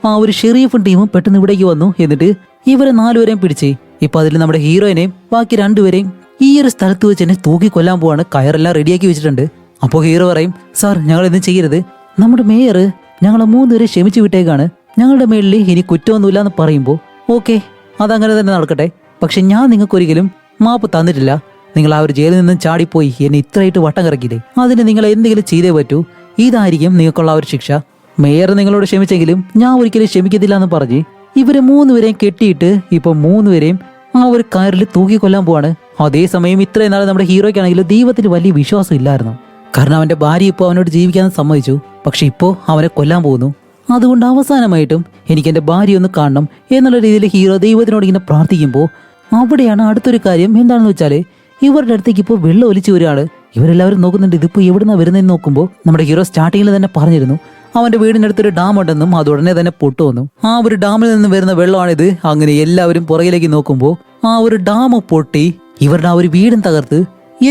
[SPEAKER 1] ആ ഒരു ഷെരീഫും ടീമും പെട്ടെന്ന് ഇവിടേക്ക് വന്നു. എന്നിട്ട് ഇവരെ നാലുപേരെയും പിടിച്ച് ഇപ്പൊ അതിൽ നമ്മുടെ ഹീറോയിനെയും ബാക്കി രണ്ടുപേരെയും ഈ ഒരു സ്ഥലത്ത് വെച്ച് തന്നെ തൂക്കി കൊല്ലാൻ പോവാണ്. കയറെല്ലാം റെഡിയാക്കി വെച്ചിട്ടുണ്ട്. അപ്പോൾ ഹീറോ പറയും, സാർ ഞങ്ങൾ ഇതും ചെയ്യരുത്, നമ്മുടെ മേയർ ഞങ്ങളെ മൂന്നുപേരെ ക്ഷമിച്ചു വിട്ടേക്കാണ്, ഞങ്ങളുടെ മേളിൽ ഇനി കുറ്റമൊന്നുമില്ല എന്ന് പറയുമ്പോൾ ഓക്കെ അതങ്ങനെ തന്നെ നടക്കട്ടെ, പക്ഷെ ഞാൻ നിങ്ങൾക്കൊരിക്കലും മാപ്പ് തന്നിട്ടില്ല, നിങ്ങൾ ആ ഒരു ജയിലിൽ നിന്നും ചാടിപ്പോയി എന്നെ ഇത്രയായിട്ട് വട്ടം കറക്കില്ലേ, അതിന് നിങ്ങൾ എന്തെങ്കിലും ചെയ്തേ പറ്റൂ, ഇതായിരിക്കും നിങ്ങൾക്കുള്ള ആ ഒരു ശിക്ഷ, മേയർ നിങ്ങളോട് ക്ഷമിച്ചെങ്കിലും ഞാൻ ഒരിക്കലും ക്ഷമിക്കത്തില്ല എന്ന് പറഞ്ഞ് ഇവരെ മൂന്നുപേരെയും കെട്ടിയിട്ട് ഇപ്പൊ മൂന്നുപേരെയും ആ ഒരു കയറിൽ തൂക്കി കൊല്ലാൻ പോവാണ്. അതേസമയം ഇത്രയും നാളെ നമ്മുടെ ഹീറോയ്ക്കാണെങ്കിൽ ദൈവത്തിന് വലിയ വിശ്വാസം ഇല്ലായിരുന്നു, കാരണം അവന്റെ ഭാര്യ ഇപ്പോൾ അവനോട് ജീവിക്കാൻ സമ്മതിച്ചു, പക്ഷെ ഇപ്പോൾ അവനെ കൊല്ലാൻ പോകുന്നു. അതുകൊണ്ട് അവസാനമായിട്ടും എനിക്ക് എൻ്റെ ഭാര്യ ഒന്ന് കാണണം എന്നുള്ള രീതിയിൽ ഹീറോ ദൈവത്തിനോട് ഇങ്ങനെ പ്രാർത്ഥിക്കുമ്പോൾ അവിടെയാണ് അടുത്തൊരു കാര്യം. എന്താണെന്ന് വെച്ചാൽ ഇവരുടെ അടുത്തേക്ക് ഇപ്പോൾ വെള്ളം ഒലിച്ചു വരികയാണ്. ഇവരെല്ലാവരും നോക്കുന്നുണ്ട് ഇതിപ്പോൾ എവിടുന്നാണ് വരുന്നതെന്ന് നോക്കുമ്പോൾ നമ്മുടെ ഹീറോ സ്റ്റാർട്ടിങ്ങിൽ തന്നെ പറഞ്ഞിരുന്നു അവന്റെ വീടിനടുത്തൊരു ഡാം ഉണ്ടെന്നും അത് ഉടനെ തന്നെ പൊട്ടുവന്നു. ആ ഒരു ഡാമിൽ നിന്ന് വരുന്ന വെള്ളമാണിത്. അങ്ങനെ എല്ലാവരും പുറകിലേക്ക് നോക്കുമ്പോൾ ആ ഒരു ഡാം പൊട്ടി ഇവരുടെ ആ ഒരു വീടും തകർത്ത്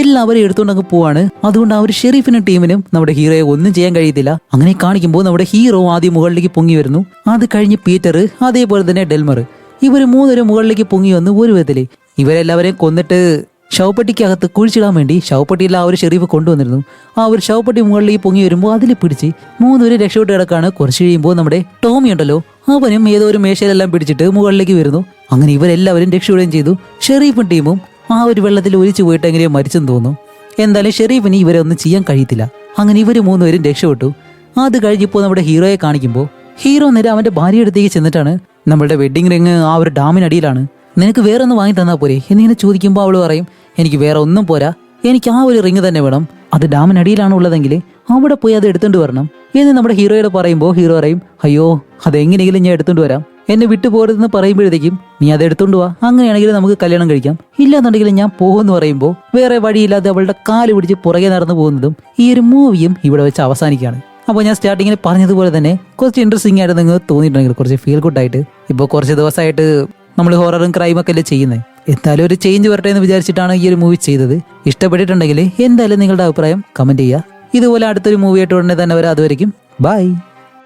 [SPEAKER 1] എല്ലാവരും എടുത്തുകൊണ്ടങ്ങ് പോവാണ്. അതുകൊണ്ട് ആ ഒരു ഷെരീഫിനും ടീമിനും നമ്മുടെ ഹീറോയെ ഒന്നും ചെയ്യാൻ കഴിയത്തില്ല. അങ്ങനെ കാണിക്കുമ്പോൾ നമ്മുടെ ഹീറോ ആദ്യം മുകളിലേക്ക് പൊങ്ങി വരുന്നു. അത് കഴിഞ്ഞ് പീറ്റർ, അതേപോലെ തന്നെ ഡെൽമർ, ഇവര് മൂന്നുപേരും മുകളിലേക്ക് പൊങ്ങി വന്ന് ഒരു വിധത്തില് ഇവരെല്ലാവരെയും കൊന്നിട്ട് ശവപ്പെട്ടിക്കകത്ത് കുഴിച്ചിടാൻ വേണ്ടി ശവപ്പെട്ടിയിൽ ആ ഒരു ഷെരീഫ് കൊണ്ടുവന്നിരുന്നു. ആ ഒരു ശവപ്പെട്ടി മുകളിലേക്ക് പൊങ്ങി വരുമ്പോൾ അതിൽ പിടിച്ച് മൂന്നുപേര് രക്ഷപ്പെട്ട് കിടക്കാണ്. കുറച്ച് കഴിയുമ്പോൾ നമ്മുടെ ടോമി ഉണ്ടല്ലോ, അവനും ഏതോ ഒരു മേശയിലെല്ലാം പിടിച്ചിട്ട് മുകളിലേക്ക് വരുന്നു. അങ്ങനെ ഇവരെല്ലാവരും രക്ഷപ്പെടുകയും ചെയ്തു. ഷെരീഫും ടീമും ആ ഒരു വെള്ളത്തിൽ ഒലിച്ചു പോയിട്ട് എങ്ങനെയോ മരിച്ചെന്ന് തോന്നുന്നു. എന്തായാലും ഷെരീഫിന് ഇവരെ ഒന്നും ചെയ്യാൻ കഴിയത്തില്ല. അങ്ങനെ ഇവര് മൂന്നുപേരും രക്ഷപ്പെട്ടു. അത് കഴിഞ്ഞിപ്പോൾ നമ്മുടെ ഹീറോയെ കാണിക്കുമ്പോൾ ഹീറോ നേരെ അവന്റെ ഭാര്യയുടെ അടുത്തേക്ക് ചെന്നിട്ടാണ് നമ്മളുടെ വെഡിങ് റിങ് ആ ഒരു ഡാമിനടിയിലാണ്, നിനക്ക് വേറെ ഒന്ന് വാങ്ങി തന്നാൽ പോരെ എന്നിങ്ങനെ ചോദിക്കുമ്പോൾ അവൾ പറയും, എനിക്ക് വേറെ ഒന്നും പോരാ, എനിക്ക് ആ ഒരു റിങ് തന്നെ വേണം, അത് ഡാമിനടിയിലാണ് ഉള്ളതെങ്കിൽ അവിടെ പോയി അത് എടുത്തുകൊണ്ട് വരണം എന്ന് നമ്മുടെ ഹീറോയോട് പറയുമ്പോൾ ഹീറോ പറയും, അയ്യോ അതെങ്ങനെയെങ്കിലും ഞാൻ എടുത്തുകൊണ്ട് വരാം, എന്നെ വിട്ടു പോരുതെന്ന് പറയുമ്പോഴത്തേക്കും നീ അത് എടുത്തുകൊണ്ട് വാ, അങ്ങനെയാണെങ്കിൽ നമുക്ക് കല്യാണം കഴിക്കാം, ഇല്ലാന്നുണ്ടെങ്കിൽ ഞാൻ പോകുമെന്ന് പറയുമ്പോൾ വേറെ വഴിയില്ലാതെ അവളുടെ കാല് പിടിച്ച് പുറകെ നടന്നു പോകുന്നതും ഈ ഒരു മൂവിയും ഇവിടെ വെച്ച് അവസാനിക്കുകയാണ്. അപ്പോൾ ഞാൻ സ്റ്റാർട്ടിങ്ങിൽ പറഞ്ഞതുപോലെ തന്നെ കുറച്ച് ഇൻട്രസ്റ്റിംഗ് ആയിട്ട് നിങ്ങൾക്ക് തോന്നിയിട്ടുണ്ടെങ്കിൽ കുറച്ച് ഫീൽ ഗുഡ് ആയിട്ട്, ഇപ്പോൾ കുറച്ച് ദിവസമായിട്ട് നമ്മൾ ഹൊററും ക്രൈമൊക്കെ അല്ലേ ചെയ്യുന്നത്, എന്തായാലും ഒരു ചേഞ്ച് വരട്ടെ എന്ന് വിചാരിച്ചിട്ടാണ് ഈ ഒരു മൂവി ചെയ്തത്. ഇഷ്ടപ്പെട്ടിട്ടുണ്ടെങ്കിൽ എന്തായാലും നിങ്ങളുടെ അഭിപ്രായം കമൻറ്റ് ചെയ്യുക. ഇതുപോലെ അടുത്തൊരു മൂവിയായിട്ട് ഉടനെ തന്നെ വരാം. അതുവരെയും ബൈ.